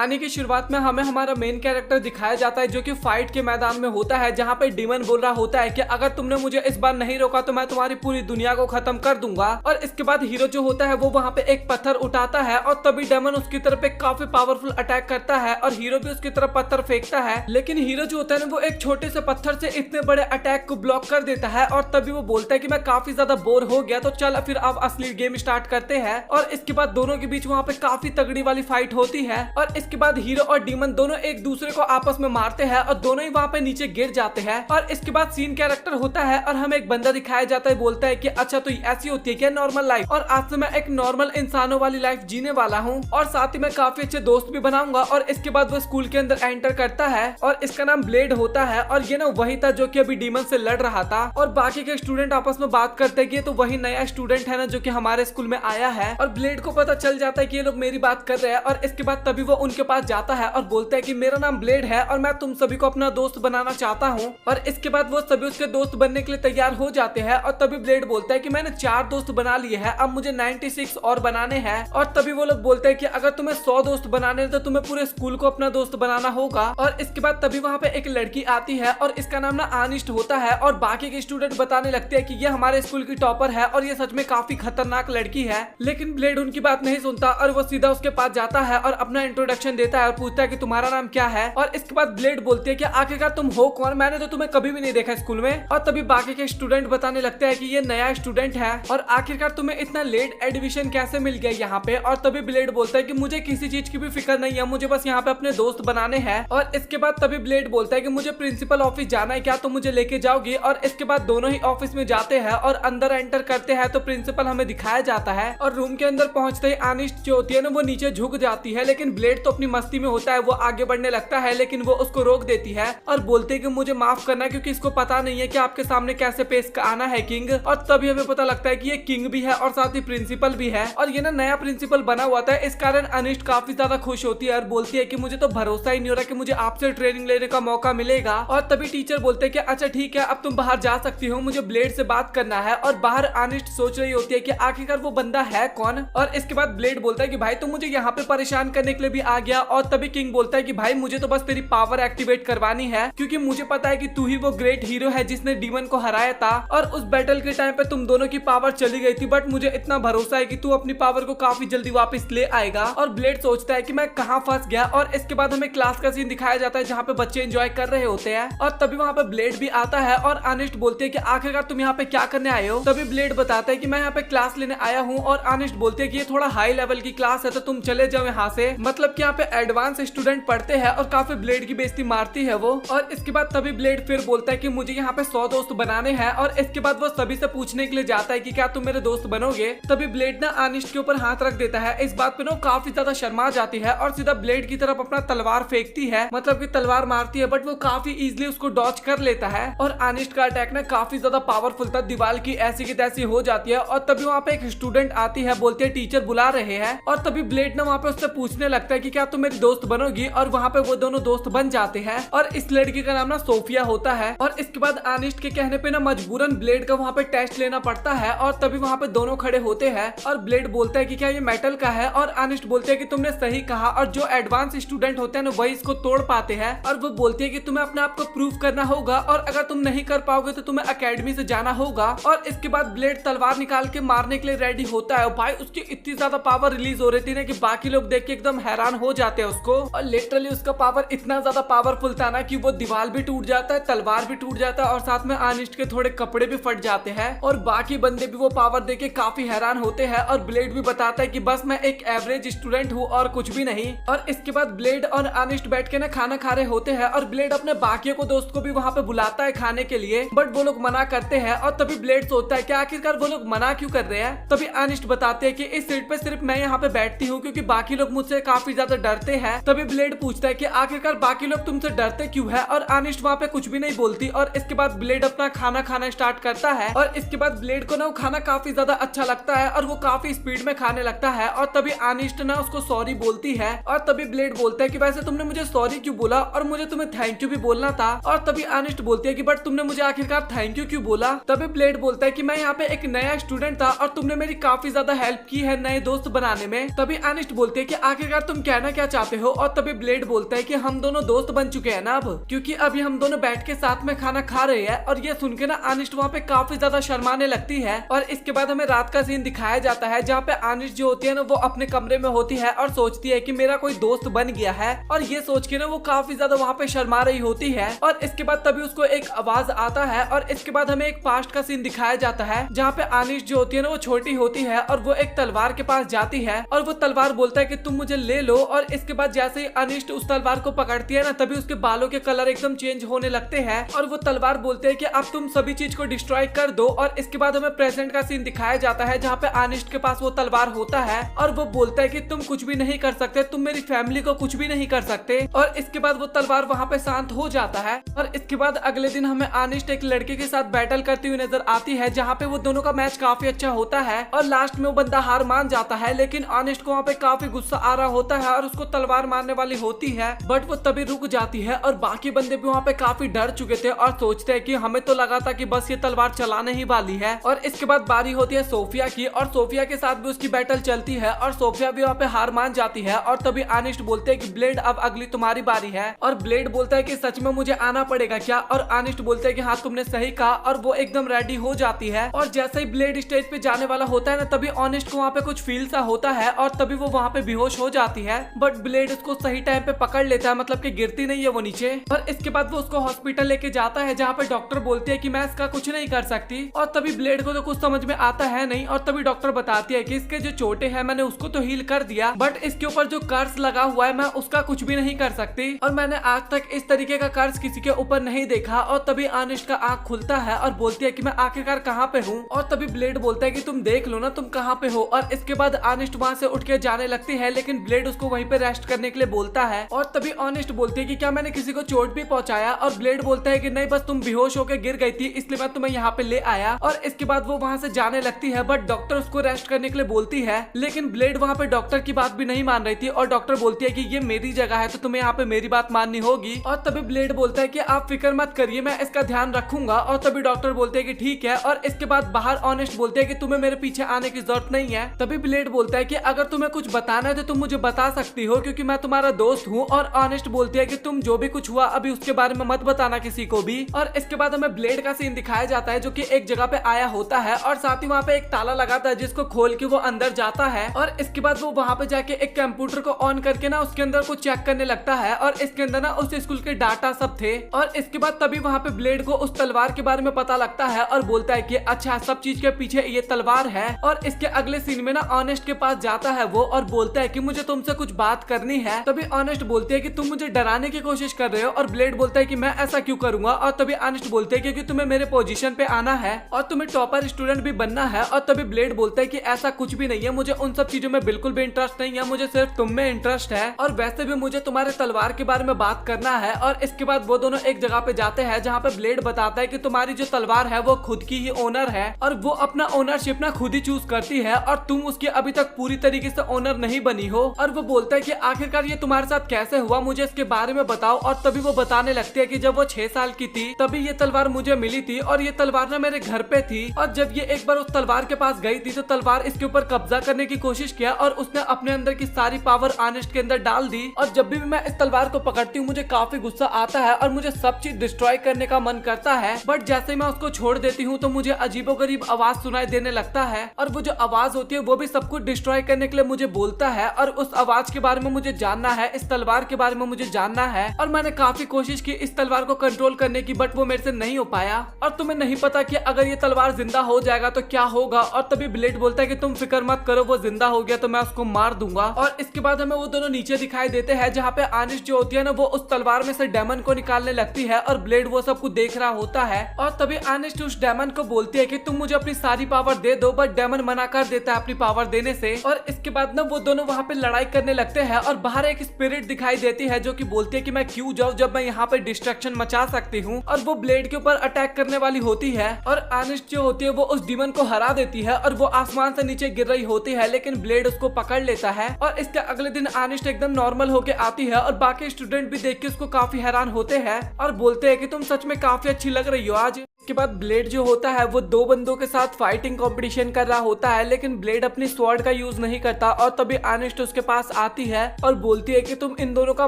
कहानी की शुरुआत में हमें हमारा मेन कैरेक्टर दिखाया जाता है जो कि फाइट के मैदान में होता है, जहाँ पे डीमन बोल रहा होता है कि अगर तुमने मुझे इस बार नहीं रोका तो मैं तुम्हारी पूरी दुनिया को खत्म कर दूंगा। और इसके बाद हीरो जो होता है वो वहाँ पे एक पत्थर उठाता है और तभी डेमन उसकी तरफ एक काफी पावरफुल अटैक करता है और हीरो भी उसकी तरफ पत्थर फेंकता है, लेकिन हीरो जो होता है ना वो एक छोटे से पत्थर से इतने बड़े अटैक को ब्लॉक कर देता है। और तभी वो बोलता है कि मैं काफी ज्यादा बोर हो गया, तो चल फिर अब असली गेम स्टार्ट करते हैं। और इसके बाद दोनों के बीच वहाँ पे काफी तगड़ी वाली फाइट होती है और इसके बाद हीरो और डीमन दोनों एक दूसरे को आपस में मारते हैं और दोनों ही वहाँ पे नीचे गिर जाते हैं। और इसके बाद सीन कैरेक्टर होता है और हमें एक बंदा दिखाया जाता है, बोलता है कि अच्छा तो ऐसी होती है क्या नॉर्मल लाइफ, और आज से मैं एक नॉर्मल इंसानों वाली लाइफ जीने वाला हूँ और साथ ही मैं काफी अच्छे दोस्त भी बनाऊंगा। और इसके बाद वो स्कूल के अंदर एंटर करता है और इसका नाम ब्लेड होता है और ये ना वही था जो कि अभी डीमन से लड़ रहा था। और बाकी के स्टूडेंट आपस में बात करते हैं कि ये तो वही नया स्टूडेंट है ना जो कि हमारे स्कूल में आया है। और ब्लेड को पता चल जाता है कि ये लोग मेरी बात कर रहे हैं और इसके बाद तभी वो उनके पास जाता है और बोलता है कि मेरा नाम ब्लेड है और मैं तुम सभी को अपना दोस्त बनाना चाहता हूँ। और इसके बाद वो सभी उसके दोस्त बनने के लिए तैयार हो जाते हैं और तभी ब्लेड बोलता है कि मैंने 4 दोस्त बना लिए हैं, अब मुझे 96 और बनाने हैं। और तभी वो लोग बोलते हैं कि अगर तुम्हें 100 दोस्त बनाने हैं तो तुम्हें पूरे स्कूल को अपना दोस्त बनाना होगा। और इसके बाद तभी वहाँ पे एक लड़की आती है और इसका नाम ना अनिष्ट होता है और बाकी के स्टूडेंट बताने लगते हैं कि ये हमारे स्कूल की टॉपर है और ये सच में काफी खतरनाक लड़की है। लेकिन ब्लेड उनकी बात नहीं सुनता और वो सीधा उसके पास जाता है और अपना इंट्रोडक्शन देता है और पूछता है कि तुम्हारा नाम क्या है। और इसके बाद ब्लेड बोलती है कि आखिरकार तुम हो कौन, मैंने तो तुम्हें कभी भी नहीं देखा स्कूल में। और तभी बाकी के स्टूडेंट बताने लगते हैं कि ये नया स्टूडेंट है और आखिरकार तुम्हें इतना लेट एडमिशन कैसे मिल गया यहाँ पे। और तभी ब्लेड बोलता है कि मुझे किसी चीज की भी फिक्र नहीं है, मुझे बस यहाँ पे अपने दोस्त बनाने हैं। और इसके बाद तभी ब्लेड बोलता है कि मुझे प्रिंसिपल ऑफिस जाना है, क्या तुम मुझे लेके जाओगी। और इसके बाद दोनों ही ऑफिस में जाते हैं और अंदर एंटर करते हैं तो प्रिंसिपल हमें दिखाया जाता है। और रूम के अंदर पहुंचते ही अनिष्ट जो होती है ना वो नीचे झुक जाती है, लेकिन ब्लेड तो अपनी मस्ती में होता है, वो आगे बढ़ने लगता है लेकिन वो उसको रोक देती है और बोलते है कि मुझे माफ करना क्योंकि इसको पता नहीं है कि आपके सामने कैसे पेश आना है किंग। और तभी हमें पता लगता है कि ये किंग भी है और साथ ही प्रिंसिपल भी है और ये ना नया प्रिंसिपल बना हुआ था, इस कारण अनिष्ट काफी ज्यादा खुश होती है और बोलती है कि मुझे तो भरोसा ही नहीं हो रहा कि मुझे आपसे ट्रेनिंग लेने का मौका मिलेगा। और तभी टीचर बोलते हैं कि अच्छा ठीक है अब तुम बाहर जा सकती हो, मुझे ब्लेड से बात करना है। और बाहर अनिष्ट सोच रही होती है कि आखिरकार वो बंदा है कौन। और इसके बाद ब्लेड बोलता है कि भाई तुम मुझे यहाँ पे परेशान करने के लिए भी आ गया। और तभी किंग बोलता है कि भाई मुझे तो बस तेरी पावर एक्टिवेट करवानी है क्योंकि मुझे पता है कि तू ही वो ग्रेट हीरो है जिसने डीमन को हराया था और उस बैटल के टाइम पे तुम दोनों की पावर चली गई थी, बट मुझे इतना भरोसा है कि तू अपनी पावर को काफी जल्दी वापस ले आएगा। और ब्लेड सोचता है कि मैं कहाँ फंस गया। और इसके बाद हमें क्लास का सीन दिखाया जाता है जहाँ पे बच्चे एंजॉय कर रहे होते हैं और तभी वहाँ पे ब्लेड भी आता है और अनिष्ट बोलते है कि आखिरकार तुम यहाँ पे क्या करने आए हो। तभी ब्लेड बताता है कि मैं यहाँ पे क्लास लेने आया हूँ और अनिष्ट बोलते है कि ये थोड़ा हाई लेवल की क्लास है तो तुम चले जाओ यहाँ से, मतलब कि यहाँ पे एडवांस स्टूडेंट पढ़ते हैं। और काफी ब्लेड की बेइज्जती मारती है वो। और इसके बाद तभी ब्लेड फिर बोलता है कि मुझे यहाँ पे 100 दोस्त बनाने हैं और इसके बाद वो सभी से पूछने के लिए जाता है कि क्या तुम मेरे दोस्त बनोगे। तभी ब्लेड ना अनिष्ट के ऊपर हाथ रख देता है, इस बात पे ना काफी ज्यादा शर्मा जाती है और सीधा ब्लेड की तरफ अपना तलवार फेंकती है, मतलब कि तलवार मारती है बट वो काफी इजीली उसको डॉच कर लेता है। और अनिष्ट का अटैक ना काफी ज्यादा पावरफुल था, दीवार की ऐसी की तैसी हो जाती है। और तभी वहाँ पे एक स्टूडेंट आती है, बोलती है टीचर बुला रहे हैं। और तभी ब्लेड ना वहाँ पे उससे पूछने लगता है कि क्या तुम मेरी दोस्त बनोगी, और वहाँ पे वो दोनों दोस्त बन जाते हैं। और इस लड़की का नाम ना सोफिया होता है। और इसके बाद अनिष्ट के कहने पे ना मजबूरन ब्लेड का वहाँ पे टेस्ट लेना पड़ता है और तभी वहाँ पे दोनों खड़े होते हैं और ब्लेड बोलता है कि क्या ये मेटल का है। और अनिष्ट बोलते हैं कि तुमने सही कहा और जो एडवांस स्टूडेंट होते हैं ना वही इसको तोड़ पाते हैं। और वो बोलती है कि तुम्हें अपने आप को प्रूव करना होगा और अगर तुम नहीं कर पाओगे तो तुम्हें अकेडमी से जाना होगा। और इसके बाद ब्लेड तलवार निकाल के मारने के लिए रेडी होता है। भाई उसकी इतनी ज्यादा पावर रिलीज हो रही थी ना कि बाकी लोग देख के एकदम हैरान हो जाते हैं उसको। और लिटरली उसका पावर इतना ज्यादा पावरफुल था ना कि वो दीवार भी टूट जाता है, तलवार भी टूट जाता है और साथ में अनिष्ट के थोड़े कपड़े भी फट जाते हैं। और बाकी बंदे भी वो पावर देख के काफी हैरान होते हैं। और ब्लेड भी बताता है कि बस मैं एक एवरेज स्टूडेंट हूँ और कुछ भी नहीं। और इसके बाद ब्लेड और अनिष्ट बैठ के ना खाना खा रहे होते हैं और ब्लेड अपने बाकी को दोस्त को भी वहाँ पे बुलाता है खाने के लिए, बट वो लोग मना करते हैं। और तभी ब्लेड सोचता है कि आखिरकार वो लोग मना क्यों कर रहे हैं। तभी अनिष्ट बताते हैं कि इस सीट पे सिर्फ मैं यहाँ पे बैठती हूँ क्योंकि बाकी लोग मुझसे काफी ज्यादा डरते हैं। तभी ब्लेड पूछता है कि आखिरकार बाकी लोग तुमसे डरते क्यों है, और अनिष्ट वहाँ पे कुछ भी नहीं बोलती। और इसके बाद ब्लेड अपना खाना खाना स्टार्ट करता है और इसके बाद ब्लेड को ना वो खाना काफी ज्यादा अच्छा लगता है और वो काफी स्पीड में खाने लगता है। और तभी अनिष्ट ना उसको सॉरी बोलती है और तभी ब्लेड बोलता है कि वैसे तुमने मुझे सॉरी क्यों बोला और मुझे तुम्हें थैंक यू भी बोलना था। और तभी अनिष्ट बोलती है कि बट तुमने मुझे आखिरकार थैंक यू क्यों बोला। तभी ब्लेड बोलता है कि मैं यहाँ पे एक नया स्टूडेंट था और तुमने मेरी काफी ज्यादा हेल्प की है नए दोस्त बनाने में। तभी अनिष्ट बोलती है कि आखिरकार तुम कहना क्या चाहते हो? और तभी ब्लेड बोलता है कि हम दोनों दोस्त बन चुके हैं ना अब, क्योंकि अभी हम दोनों बैठ के साथ में खाना खा रहे हैं। और ये सुन के ना अनिष्ट वहाँ पे काफी ज्यादा शर्माने लगती है। और इसके बाद हमें रात का सीन दिखाया जाता है जहाँ पे अनिष्ट जो होती है ना वो अपने कमरे में होती है और सोचती है कि मेरा कोई दोस्त बन गया है। और ये सोच के ना वो काफी ज्यादा वहाँ पे शर्मा रही होती है। और इसके बाद तभी उसको एक आवाज आता है और इसके बाद हमें एक पास्ट का सीन दिखाया जाता है जहाँ पे अनिष्ट जो होती है ना वो छोटी होती है और वो एक तलवार के पास जाती है और वो तलवार बोलता है कि तुम मुझे ले लो। और इसके बाद जैसे ही अनिष्ट उस तलवार को पकड़ती है ना तभी उसके बालों के कलर एकदम चेंज होने लगते हैं और वो तलवार बोलते हैं कि अब तुम सभी चीज को डिस्ट्रॉय कर दो। और इसके बाद हमें प्रेजेंट का सीन दिखाया जाता है जहाँ पे अनिष्ट के पास वो तलवार होता है और वो बोलता है कि तुम कुछ भी नहीं कर सकते, तुम मेरी फैमिली को कुछ भी नहीं कर सकते। और इसके बाद वो तलवार वहाँ पे शांत हो जाता है। और इसके बाद अगले दिन हमें अनिष्ट एक लड़के के साथ बैटल करती हुई नजर आती है जहाँ पे वो दोनों का मैच काफी अच्छा होता है और लास्ट में वो बंदा हार मान जाता है। लेकिन अनिष्ट को वहाँ पे काफी गुस्सा आ रहा होता है और उसको तलवार मारने वाली होती है, बट वो तभी रुक जाती है। और बाकी बंदे भी वहाँ पे काफी डर चुके थे और सोचते हैं कि हमें तो लगा था कि बस ये तलवार चलाने ही वाली है। और इसके बाद बारी होती है सोफिया की और सोफिया के साथ भी उसकी बैटल चलती है और सोफिया भी वहाँ पे हार मान जाती है। और तभी अनिष्ट बोलते हैं कि ब्लेड अब अगली तुम्हारी बारी है। और ब्लेड बोलता है कि सच में मुझे आना पड़ेगा क्या? और अनिष्ट बोलते हैं कि हाँ तुमने सही कहा। और वो एकदम रेडी हो जाती है और जैसे ही ब्लेड स्टेज पे जाने वाला होता है ना तभी अनिष्ट को वहाँ पे कुछ फील सा होता है और तभी वो वहाँ पे बेहोश हो जाती है। बट ब्लेड उसको सही टाइम पे पकड़ लेता है, मतलब कि गिरती नहीं है वो नीचे। और इसके बाद वो उसको हॉस्पिटल लेके जाता है जहाँ पे डॉक्टर बोलती है कि मैं इसका कुछ नहीं कर सकती। और तभी ब्लेड को तो कुछ समझ में आता है नहीं और तभी डॉक्टर बताती है कि इसके जो चोटें हैं मैंने उसको तो हील कर दिया, बट इसके ऊपर जो कर्ज लगा हुआ है मैं उसका कुछ भी नहीं कर सकती और मैंने आज तक इस तरीके का कर्ज किसी के ऊपर नहीं देखा। और तभी अनिष्ट का आंख खुलता है और बोलती है कि मैं आखिरकार कहाँ पे हूँ। और तभी ब्लेड बोलता है कि तुम देख लो ना तुम कहाँ पे हो। और इसके बाद अनिष्ट वहाँ से उठ के जाने लगती है लेकिन ब्लेड उसको वहीं पे रेस्ट करने के लिए बोलता है। और तभी अनिष्ट बोलती है कि क्या मैंने किसी को चोट भी पहुंचाया? और ब्लेड बोलता है कि नहीं, बस तुम बेहोश होकर गिर गई थी इसलिए मैं तुम्हें यहाँ पे ले आया। और इसके बाद वो वहाँ से जाने लगती है बट डॉक्टर उसको रेस्ट करने के लिए बोलती है लेकिन ब्लेड वहाँ पे डॉक्टर की बात भी नहीं मान रही थी और डॉक्टर बोलती है कि ये मेरी जगह है तो तुम्हें यहाँ पे मेरी बात माननी होगी। और तभी ब्लेड बोलता है कि आप फिक्र मत करिए, मैं इसका ध्यान रखूंगा। और तभी डॉक्टर बोलते हैं कि ठीक है। और इसके बाद बाहर ऑनेस्ट बोलते हैं कि तुम्हें मेरे पीछे आने की जरूरत नहीं है। तभी ब्लेड बोलता है कि अगर तुम्हें कुछ बताना है तो तुम मुझे बता सकती हो क्योंकि मैं तुम्हारा दोस्त हूँ। और ऑनेस्ट बोलती है कि तुम जो भी कुछ हुआ अभी उसके बारे में मत बताना किसी को भी। और इसके बाद हमें ब्लेड का सीन दिखाया जाता है जो कि एक जगह पे आया होता है और साथ ही वहाँ पे एक ताला लगाता है जिसको खोल के वो अंदर जाता है। और इसके बाद वो वहाँ पे जाके एक कंप्यूटर को ऑन करके ना उसके अंदर कुछ चेक करने लगता है और इसके अंदर ना उस स्कूल के डाटा सब थे। और इसके बाद तभी वहाँ पे ब्लेड को उस तलवार के बारे में पता लगता है और बोलता है कि अच्छा सब चीज के पीछे ये तलवार है। और इसके अगले सीन में ना ऑनेस्ट के पास जाता है वो और बोलता है कि मुझे तुमसे कुछ बात करनी है। तभी ऑनेस्ट बोलती है कि तुम मुझे डराने की कोशिश कर रहे हो और ब्लेड बोलता है कि मैं ऐसा क्यों करूंगा। और तभी ऑनेस्ट बोलते हैं क्योंकि तुम्हें मेरे पोजीशन पे आना है और तुम्हें टॉपर स्टूडेंट भी बनना है। और तभी ब्लेड बोलता है कि ऐसा कुछ भी नहीं है, मुझे उन सब चीजों में बिल्कुल भी इंटरेस्ट नहीं है, मुझे सिर्फ तुम में इंटरेस्ट है और वैसे भी मुझे तुम्हारे तलवार के बारे में बात करना है। और इसके बाद वो दोनों एक जगह पे जाते हैं जहाँ पे ब्लेड बताता है कि तुम्हारी जो तलवार है वो खुद की ही ओनर है और वो अपना ओनरशिप ना खुद ही चूज करती है और तुम उसकी अभी तक पूरी तरीके से ओनर नहीं बनी हो। और वो बोलता है कि आखिरकार ये तुम्हारे साथ कैसे हुआ, मुझे इसके बारे में बताओ। और तभी वो बताने लगती है कि जब वो 6 साल की थी तभी ये तलवार मुझे मिली थी और ये तलवार ना मेरे घर पे थी और जब ये एक बार उस तलवार के पास गई थी तो तलवार इसके ऊपर कब्जा करने की कोशिश किया और उसने अपने अंदर की सारी पावर ऑनेस्ट के अंदर डाल दी। और जब भी मैं इस तलवार को पकड़ती हूँ मुझे काफी गुस्सा आता है और मुझे सब चीज डिस्ट्रॉय करने का मन करता है, बट जैसे ही मैं उसको छोड़ देती हूँ तो मुझे अजीबोगरीब आवाज सुनाई देने लगता है और वो जो आवाज होती है वो भी सब कुछ डिस्ट्रॉय करने के लिए मुझे बोलता है और उस आवाज के बारे में मुझे जानना है, इस तलवार के बारे में मुझे जानना है। और मैंने काफी कोशिश की इस तलवार को कंट्रोल करने की बट वो मेरे से नहीं हो पाया और तुम्हें नहीं पता कि अगर ये तलवार जिंदा हो जाएगा तो क्या होगा। और तभी ब्लेड बोलता है कि तुम फिक्र मत करो, वो जिंदा हो गया तो मैं उसको मार दूंगा। और इसके बाद हमें वो दोनों नीचे दिखाई देते हैं जहाँ पे ऑनेस्ट जो होती है ना वो उस तलवार में से डेमन को निकालने लगती है और ब्लेड वो सब कुछ देख रहा होता है। और तभी ऑनेस्ट उस डेमन को बोलती है कि तुम मुझे अपनी सारी पावर दे दो, बट डेमन मना कर देता है अपनी पावर देने से। और इसके बाद ना वो दोनों वहाँ पे लड़ाई करने लगते हैं और बाहर एक स्पिरिट दिखाई देती है जो कि बोलती है कि मैं क्यों जाऊँ जब मैं यहाँ पे डिस्ट्रक्शन मचा सकती हूँ। और वो ब्लेड के ऊपर अटैक करने वाली होती है और ऑनेस्ट जो होती है वो उस डीमन को हरा देती है और वो आसमान से नीचे गिर रही होती है लेकिन ब्लेड उसको पकड़ लेता है। और इसके अगले दिन ऑनेस्ट एकदम नॉर्मल होके आती है और बाकी स्टूडेंट भी देख के उसको काफी हैरान होते हैं और बोलते हैं कि तुम सच में काफी अच्छी लग रही हो आज। के बाद ब्लेड जो होता है वो दो बंदों के साथ फाइटिंग कंपटीशन कर रहा होता है, लेकिन ब्लेड अपनी स्वॉर्ड का यूज नहीं करता और तभी अनिष्ट उसके पास आती है और बोलती है कि तुम इन दोनों का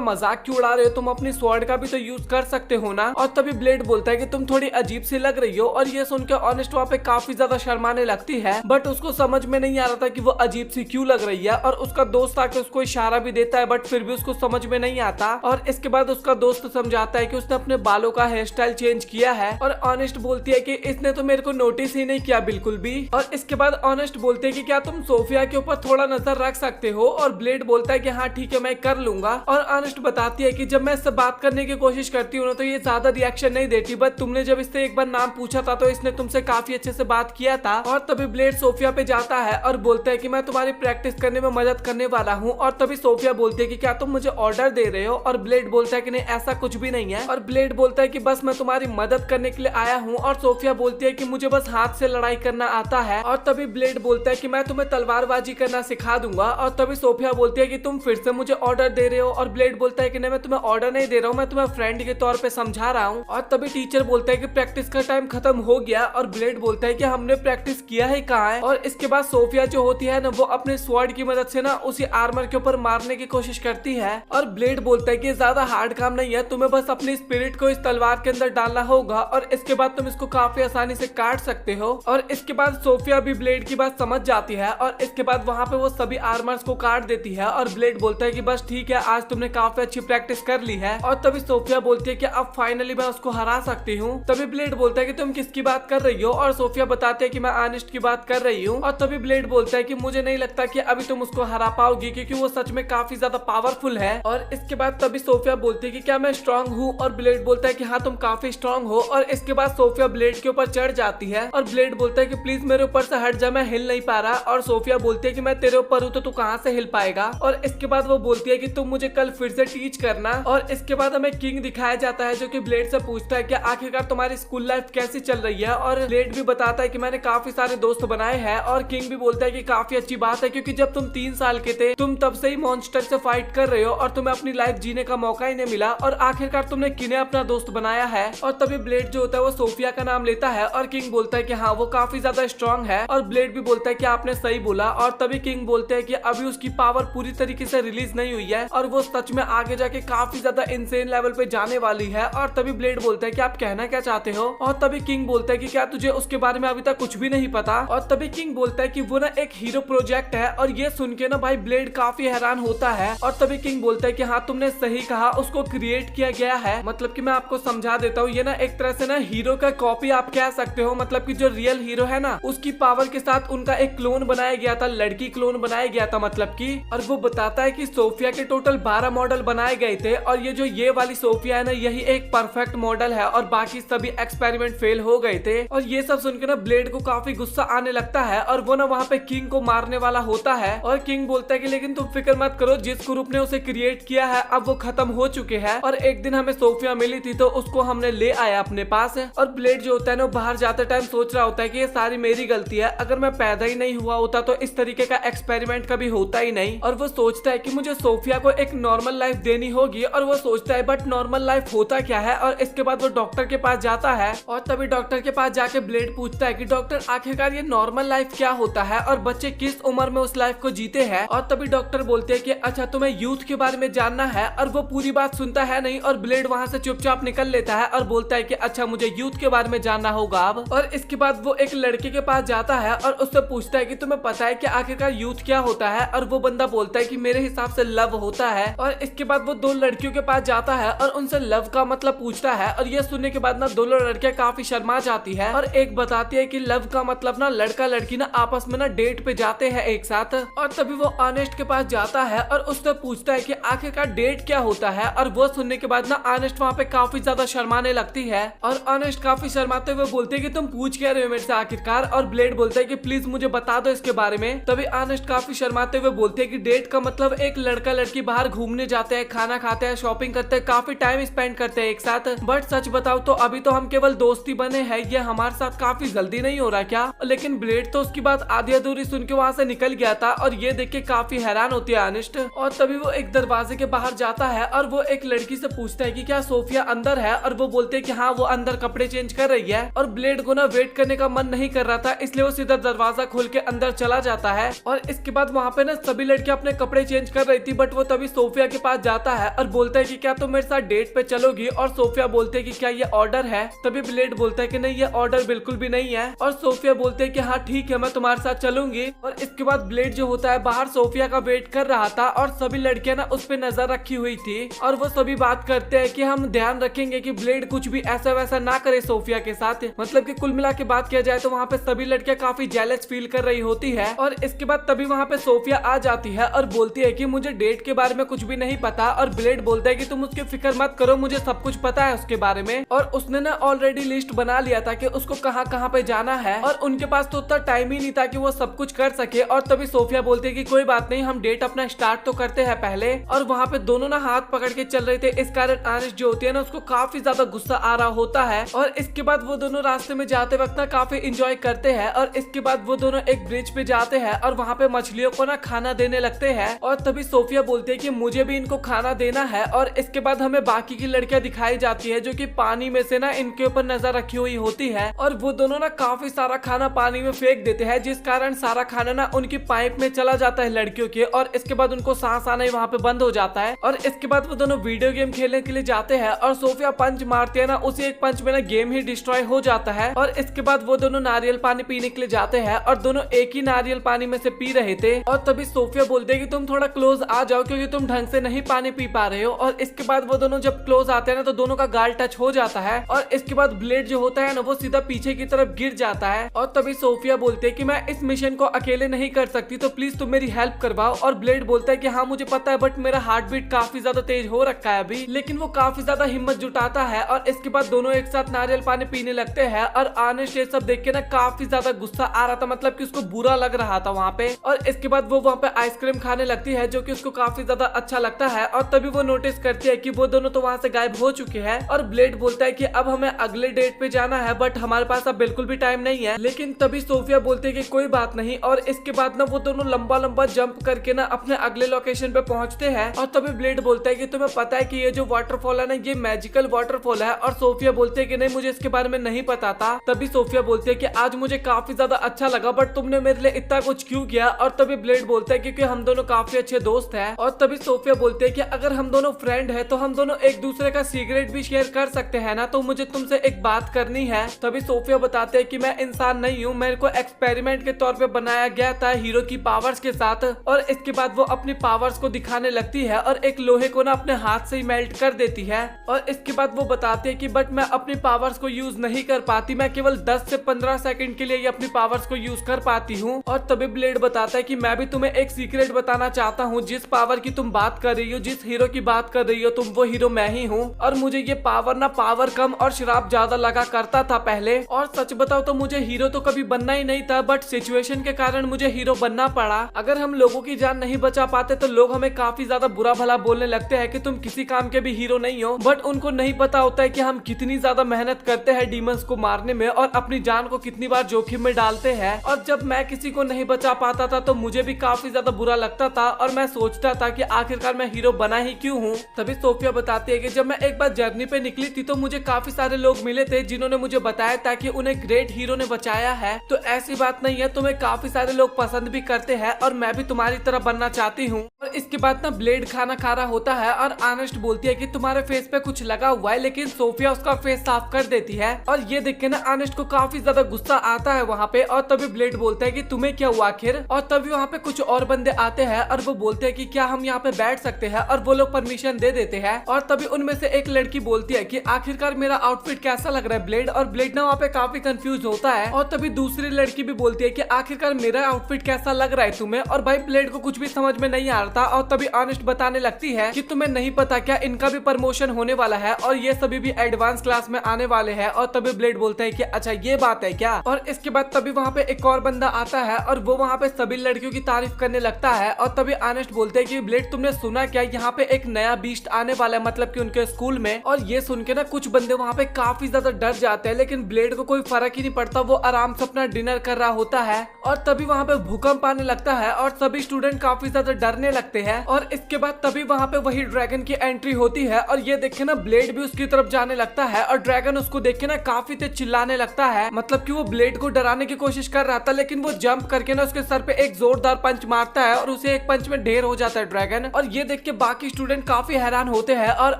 मजाक क्यों उड़ा रहे हो, तुम अपनी स्वॉर्ड का भी तो यूज कर सकते हो ना। और तभी ब्लेड बोलता है कि तुम थोड़ी अजीब सी लग रही हो, और ये सुनकर ऑनेस्ट वहाँ पे काफी ज्यादा शर्माने लगती है, बट उसको समझ में नहीं आ रहा था कि वो अजीब सी क्यों लग रही है। और उसका दोस्त आके उसको इशारा भी देता है, बट फिर भी उसको समझ में नहीं आता। और इसके बाद उसका दोस्त समझाता है कि उसने अपने बालों का हेयर स्टाइल चेंज किया है, और ऑनेस्ट बोलती है कि इसने तो मेरे को नोटिस ही नहीं किया बिल्कुल भी। और इसके बाद ऑनेस्ट बोलते हैं कि क्या तुम सोफिया के ऊपर थोड़ा नजर रख सकते हो, और ब्लेड बोलता है कि हाँ ठीक है मैं कर लूंगा। और ऑनेस्ट बताती है कि जब मैं इससे बात करने की कोशिश करती हूँ तो ये ज्यादा रिएक्शन नहीं देती, बट तुमने जब इससे एक बार नाम पूछा था तो इसने तुमसे काफी अच्छे से बात किया था। और तभी ब्लेड सोफिया पे जाता है और बोलता है कि मैं तुम्हारी प्रैक्टिस करने में मदद करने वाला हूँ। और तभी सोफिया बोलती है कि क्या तुम मुझे ऑर्डर दे रहे हो, और ब्लेड बोलता है कि नहीं ऐसा कुछ भी नहीं है। और ब्लेड बोलता है कि बस मैं तुम्हारी मदद करने के लिए आया हूँ। और सोफिया बोलती है कि मुझे बस हाथ से लड़ाई करना आता है। और तभी ब्लेड बोलता है कि मैं तुम्हें तलवारबाजी करना सिखा दूंगा। और तभी सोफिया बोलती है कि तुम फिर से मुझे ऑर्डर दे रहे हो, और ब्लेड बोलता है कि नहीं मैं तुम्हें ऑर्डर नहीं दे रहा हूँ, मैं तुम्हें फ्रेंड के तौर पे समझा रहा हूँ। और तभी टीचर बोलता है कि प्रैक्टिस का टाइम खत्म हो गया, और ब्लेड बोलता है कि हमने प्रैक्टिस किया है कहाँ है। और इसके बाद सोफिया जो होती है ना वो अपने स्वॉर्ड की मदद से ना उसी आर्मर के ऊपर मारने की कोशिश करती है। और ब्लेड बोलता है कि ज्यादा हार्ड काम नहीं है, तुम्हें बस अपनी स्पिरिट को इस तलवार के अंदर डालना होगा, और इसके बाद तुम इसको काफी आसानी से काट सकते हो। और इसके बाद सोफिया भी ब्लेड की बात समझ जाती है, और इसके बाद वहाँ पे वो सभी आर्मर्स को काट देती है। और ब्लेड बोलता है कि बस ठीक है आज तुमने काफी अच्छी प्रैक्टिस कर ली है। और तभी सोफिया बोलती है कि अब फाइनली मैं उसको हरा सकती हूँ। तभी ब्लेड बोलता है कि तुम किसकी बात कर रही हो, और सोफिया बताते है कि मैं अनिष्ट की बात कर रही हूँ। और तभी ब्लेड बोलता है कि मुझे नहीं लगता कि अभी तुम उसको हरा पाओगी, क्योंकि वो सच में काफी ज्यादा पावरफुल है। और इसके बाद तभी सोफिया बोलती है कि क्या मैं स्ट्रांग हूँ, और ब्लेड बोलता है कि हाँ तुम काफी स्ट्रांग हो। और इसके बाद सोफिया ब्लेड के ऊपर चढ़ जाती है, और ब्लेड बोलता है कि प्लीज मेरे ऊपर से हट जा, मैं हिल नहीं पा रहा। और सोफिया बोलती है कि मैं तेरे ऊपर हूँ तो तू कहाँ से हिल पाएगा। और इसके बाद वो बोलती है कि तुम मुझे कल फिर से टीच करना। और इसके बाद हमें किंग दिखाया जाता है जो कि ब्लेड से पूछता है कि आखिरकार तुम्हारी स्कूल लाइफ कैसी चल रही है। और ब्लेड भी बताता है कि मैंने काफी सारे दोस्त बनाए हैं। और किंग भी बोलता है कि काफी अच्छी बात है, क्योंकि जब तुम 3 साल के थे तुम तब से ही मॉन्स्टर से फाइट कर रहे हो, और तुम्हें अपनी लाइफ जीने का मौका ही नहीं मिला, और आखिरकार तुमने किन्हें अपना दोस्त बनाया है। और तभी ब्लेड जो होता है वो सोफिया का नाम लेता है, और किंग बोलता है कि हाँ वो काफी ज्यादा स्ट्रांग है। और ब्लेड भी बोलता है कि आपने सही बोला। और तभी किंग बोलते हैं कि अभी उसकी पावर पूरी तरीके से रिलीज नहीं हुई है, और वो सच में आगे जाके काफी ज्यादा इंसेन लेवल पे जाने वाली है। और तभी ब्लेड बोलता है कि आप कहना क्या चाहते हो। और तभी किंग बोलता है कि क्या तुझे उसके बारे में अभी तक कुछ भी नहीं पता। और तभी किंग बोलता है कि वो ना एक हीरो प्रोजेक्ट है। और ये सुन के ना भाई ब्लेड काफी हैरान होता है। और तभी किंग बोलता है कि हाँ तुमने सही कहा, उसको क्रिएट किया गया है। मतलब कि मैं आपको समझा देता हूँ, ये ना एक तरह से ना हीरो का कॉपी आप कह सकते हो। मतलब कि जो रियल हीरो है ना उसकी पावर के साथ उनका एक क्लोन बनाया गया था, लड़की क्लोन बनाया गया था मतलब कि। और वो बताता है कि सोफिया के टोटल 12 मॉडल बनाए गए थे, और ये वाली सोफिया है ना यही एक परफेक्ट मॉडल है, और बाकी सभी एक्सपेरिमेंट फेल हो गए थे। और ये सब सुनकर ना ब्लेड को काफी गुस्सा आने लगता है, और वो ना वहाँ पे किंग को मारने वाला होता है। और किंग बोलता है कि लेकिन तुम फिक्र मत करो, जिस ग्रुप ने उसे क्रिएट किया है अब वो खत्म हो चुके हैं, और एक दिन हमें सोफिया मिली थी तो उसको हमने ले आया अपने पास। और ब्लेड जो होता है ना बाहर जाते टाइम सोच रहा होता है कि ये सारी मेरी गलती है, अगर मैं पैदा ही नहीं हुआ होता तो इस तरीके का एक्सपेरिमेंट कभी होता ही नहीं। और वो सोचता है कि मुझे सोफिया को एक नॉर्मल लाइफ देनी होगी, और वो सोचता है बट नॉर्मल लाइफ होता क्या है। और इसके बाद वो डॉक्टर के पास जाता है, और तभी डॉक्टर के पास जाके ब्लेड पूछता है कि डॉक्टर आखिरकार ये नॉर्मल लाइफ क्या होता है, और बच्चे किस उम्र में उस लाइफ को जीते हैं। और तभी डॉक्टर बोलते हैं कि अच्छा तुम्हें यूथ के बारे में जानना है। और वो पूरी बात सुनता है नहीं, और ब्लेड वहाँ से चुपचाप निकल लेता है और बोलता है कि अच्छा मुझे यूथ के बारे में जानना होगा अब। और इसके बाद वो एक लड़के के पास जाता है और उससे पूछता है कि तुम्हें पता है कि आखिरकार यूथ क्या होता है। और वो बंदा बोलता है कि मेरे हिसाब से लव होता है। और इसके बाद वो 2 लड़कियों के पास जाता है और उनसे लव का मतलब पूछता है। और ये सुनने के बाद ना दोनों लड़कियां काफी शर्मा जाती है, और एक बताती है कि लव का मतलब ना लड़का लड़की ना आपस में ना डेट पे जाते हैं एक साथ। और तभी वो ऑनेस्ट के पास जाता है और उससे पूछता है कि आखिरकार डेट क्या होता है। और वो सुनने के बाद ना ऑनेस्ट वहाँ पे काफी ज्यादा शर्माने लगती है, और ऑनेस्ट काफी शर्माते हुए बोलते हैं कि तुम पूछ क्या रहे हो मेरे से आखिरकार। और ब्लेड बोलता है कि प्लीज मुझे बता दो इसके बारे में। तभी ऑनेस्ट काफी शर्माते हुए बोलते हैं कि डेट का मतलब एक लड़का लड़की बाहर घूमने जाते हैं, खाना खाते हैं, शॉपिंग करते हैं, काफी टाइम स्पेंड करते हैं एक साथ। बट सच बताओ तो अभी तो हम केवल दोस्ती बने हैं, ये हमारे साथ काफी जल्दी नहीं हो रहा क्या। लेकिन ब्लेड तो उसकी बात आधी अधूरी सुन के वहाँ से निकल गया था, और ये देख के काफी हैरान होती है ऑनेस्ट। और तभी वो एक दरवाजे के बाहर जाता है और वो एक लड़की से पूछता है कि क्या सोफिया अंदर है। और वो बोलते हैं कि हाँ वो अंदर कपड़े चेंज चेंज कर रही है और ब्लेड को ना वेट करने का मन नहीं कर रहा था, इसलिए वो सीधा दरवाजा खोल के अंदर चला जाता है। और इसके बाद वहाँ पे ना सभी लड़कियां अपने कपड़े चेंज कर रही थी, बट वो तभी सोफिया के पास जाता है और बोलता है कि क्या तुम मेरे साथ डेट पे चलोगी। और सोफिया बोलते है कि क्या ये ऑर्डर है। तभी ब्लेड बोलता है कि नहीं, ये ऑर्डर बिल्कुल भी नहीं है। और सोफिया बोलते है कि हाँ ठीक है, मैं तुम्हारे साथ चलूंगी। और इसके बाद ब्लेड जो होता है बाहर सोफिया का वेट कर रहा था और सभी लड़कियां ना उस पर नजर रखी हुई थी और वो सभी बात करते हैं कि हम ध्यान रखेंगे कि ब्लेड कुछ भी ऐसा वैसा ना करे सोफिया के साथ। मतलब कि कुल मिला के बात किया जाए तो वहाँ पे सभी लड़कियां काफी जेलस फील कर रही होती है। और इसके बाद तभी वहाँ पे सोफिया आ जाती है और बोलती है कि मुझे डेट के बारे में कुछ भी नहीं पता। और ब्लेड बोलता है कि तुम उसकी फिक्र मत करो, मुझे सब कुछ पता है उसके बारे में। और उसने ना ऑलरेडी लिस्ट बना लिया था कि उसको कहाँ कहाँ पे जाना है और उनके पास तो उतना टाइम ही नहीं था कि वो सब कुछ कर सके। और तभी सोफिया बोलती है कि कोई बात नहीं, हम डेट अपना स्टार्ट तो करते हैं पहले। और वहाँ पे दोनों ना हाथ पकड़ के चल रहे थे, इस कारण आनिश जो होती है ना उसको काफी ज्यादा गुस्सा आ रहा होता है। और इसके बाद वो दोनों रास्ते में जाते वक्त ना काफी इंजॉय करते हैं। और इसके बाद वो दोनों एक ब्रिज पे जाते हैं और वहाँ पे मछलियों को ना खाना देने लगते हैं। और तभी सोफिया बोलती है कि मुझे भी इनको खाना देना है। और इसके बाद हमें बाकी की लड़कियां दिखाई जाती है जो कि पानी में से ना इनके ऊपर नजर रखी हुई होती है। और वो दोनों ना काफी सारा खाना पानी में फेंक देते हैं, जिस कारण सारा खाना ना उनकी पाइप में चला जाता है लड़कियों के। और इसके बाद उनको सांस आना ही वहाँ पे बंद हो जाता है। और इसके बाद वो दोनों वीडियो गेम खेलने के लिए जाते हैं और सोफिया पंच मारती है ना, उसी एक पंच में ना गेम ही डिस्ट्रॉय हो जाता है। और इसके बाद वो दोनों नारियल पानी पीने के लिए जाते हैं और दोनों एक ही नारियल पानी में से पी रहे थे। और तभी सोफिया बोलते है कि तुम थोड़ा क्लोज आ जाओ क्योंकि तुम ढंग से नहीं पानी पी पा रहे हो। और इसके बाद वो दोनों जब क्लोज आते हैं ना तो दोनों का गाल टच हो जाता है। और इसके बाद ब्लेड जो होता है ना वो सीधा पीछे की तरफ गिर जाता है। और तभी सोफिया बोलते है कि मैं इस मिशन को अकेले नहीं कर सकती, तो प्लीज तुम मेरी हेल्प करवाओ। और ब्लेड बोलता है कि हाँ मुझे पता है, बट मेरा हार्ट बीट काफी ज्यादा तेज हो रखा है अभी। लेकिन वो काफी ज्यादा हिम्मत जुटाता है। और इसके बाद दोनों एक साथ नारियल पानी पीने लगते हैं। और आनिश ये सब देख के ना काफी ज्यादा गुस्सा आ रहा था, मतलब कि उसको बुरा लग रहा था वहाँ पे। और इसके बाद वो वहाँ पे आइसक्रीम खाने लगती है जो कि उसको काफी ज्यादा अच्छा लगता है। और तभी वो नोटिस करती है कि वो दोनों तो वहाँ से गायब हो चुके हैं। और ब्लेड बोलता है कि अब हमें अगले डेट पे जाना है, बट हमारे पास अब बिल्कुल भी टाइम नहीं है। लेकिन तभी सोफिया बोलती है कि कोई बात नहीं। और इसके बाद ना वो दोनों लंबा लंबा जंप करके ना अपने अगले लोकेशन पे पहुंचते हैं। और तभी ब्लेड बोलता है कि तुम्हें पता है कि ये जो वाटरफॉल है ना ये मैजिकल वाटरफॉल है। और सोफिया बोलती है कि नहीं, मुझे इसके बारे में नहीं पता था। तभी सोफिया बोलती है कि आज मुझे काफी ज्यादा अच्छा लगा, बट तुमने मेरे लिए इतना कुछ क्यों किया। और तभी ब्लेड बोलता है क्योंकि हम दोनों काफी अच्छे दोस्त हैं। और तभी सोफिया बोलती है कि अगर हम दोनों फ्रेंड है तो हम दोनों एक दूसरे का सीक्रेट भी शेयर कर सकते हैं ना, तो मुझे तुमसे एक बात करनी है। तभी सोफिया बताते हैं कि मैं इंसान नहीं हूँ, मेरे को एक्सपेरिमेंट के तौर पे बनाया गया था हीरो की पावर्स के साथ। और इसके बाद वो अपनी पावर्स को दिखाने लगती है और एक लोहे को ना अपने हाथ से ही मेल्ट कर देती है। और इसके बाद वो बताती है कि बट मैं अपनी पावर्स को यूज नहीं कर पाती, मैं केवल 10 से 15 सेकंड के लिए ही अपनी पावर्स को यूज कर पाती हूँ। और तभी ब्लेड बताता है कि मैं भी तुम्हें एक सीक्रेट बताना चाहता हूँ, जिस पावर की तुम बात कर रही हो, जिस हीरो की बात कर रही हो तुम, वो हीरो मैं ही हूँ। और मुझे ये पावर ना पावर कम और शराब ज्यादा लगा करता था पहले। और सच बताओ तो मुझे हीरो तो कभी बनना ही नहीं था, बट सिचुएशन के कारण मुझे हीरो बनना पड़ा। अगर हम लोगों की जान नहीं बचा पाते तो लोग हमें काफी ज्यादा बुरा भला बोलने लगते हैं कि तुम किसी काम के भी हीरो नहीं हो। बट उनको नहीं पता होता है कि हम कितनी ज्यादा मेहनत करते हैं डीमंस को मारने में और अपनी जान को कितनी बार जोखिम में डालते हैं। और जब मैं किसी को नहीं बचा पाता था तो मुझे भी काफी ज्यादा बुरा लगता था और मैं सोचता था कि आखिरकार मैं हीरो बना ही क्यों हूँ। तभी सोफिया बताती है कि जब मैं एक बार जर्नी पे निकली थी तो मुझे काफी सारे लोग मिले थे जिन्होंने मुझे बताया था कि उन्हें ग्रेट हीरो ने बचाया है। तो ऐसी बात नहीं है, तुम्हें काफी सारे लोग पसंद भी करते हैं और मैं भी तुम्हारी तरह बनना चाहती हूँ। और इसके बाद ना ब्लेड खाना खा रहा होता है और आनेस्ट बोलती है कि तुम्हारे फेस पे कुछ लगा हुआ है, लेकिन सोफिया उसका फेस साफ कर देती है। और ये देख के ना आनेस्ट को काफी ज्यादा गुस्सा आता है वहाँ पे। और तभी ब्लेड बोलता है कि तुम्हें क्या हुआ आखिर। और तभी वहाँ पे कुछ और बंदे आते हैं और वो बोलते हैं कि क्या हम यहाँ पे बैठ सकते हैं, और वो लोग परमिशन दे देते हैं। और तभी उनमें से एक लड़की बोलती है कि आखिरकार मेरा आउटफिट कैसा लग रहा है ब्लेड। और ब्लेड ना वहाँ पे काफी कंफ्यूज होता है। और तभी दूसरी लड़की भी बोलती है कि आखिरकार मेरा आउटफिट कैसा लग रहा है तुम्हें। और भाई ब्लेड को कुछ भी समझ में नहीं आ रहा था। और तभी ऑनेस्ट बताने लगती है कि तुम्हें नहीं पता क्या, इनका भी प्रमोशन होने वाला है और ये सभी भी एडवांस क्लास में आने वाले हैं। और तभी ब्लेड बोलता है कि अच्छा ये बात है क्या। और इसके बाद तभी वहाँ पे एक और बंदा आता है और वो वहाँ पे सभी लड़कियों की तारीफ करने लगता है। और तभी ऑनेस्ट बोलते हैं कि ब्लेड तुमने सुना क्या, यहाँ पे एक नया बीस्ट आने वाला है, मतलब कि उनके स्कूल में। और ये सुन के ना कुछ बंदे वहाँ पे काफी ज्यादा डर जाते हैं, लेकिन ब्लेड को कोई फर्क ही नहीं पड़ता, वो आराम से अपना डिनर कर रहा होता है। और तभी वहाँ पे भूकंप आने लगता है और सभी स्टूडेंट काफी ज्यादा डरने लगते हैं। और इसके बाद तभी वहाँ पे वही ड्रैगन की एंट्री होती है और ये देखे ना ब्लेड भी उसकी तरफ जाने लगता है और ड्रैगन उसको उसको देख के ना काफी तेज चिल्लाने लगता है, मतलब कि वो ब्लेड को डराने की कोशिश कर रहा था, लेकिन वो जंप करके ना उसके सर पे एक जोरदार पंच मारता है और उसे एक पंच में ढेर हो जाता है ड्रैगन। और ये देख के बाकी स्टूडेंट काफी हैरान होते हैं और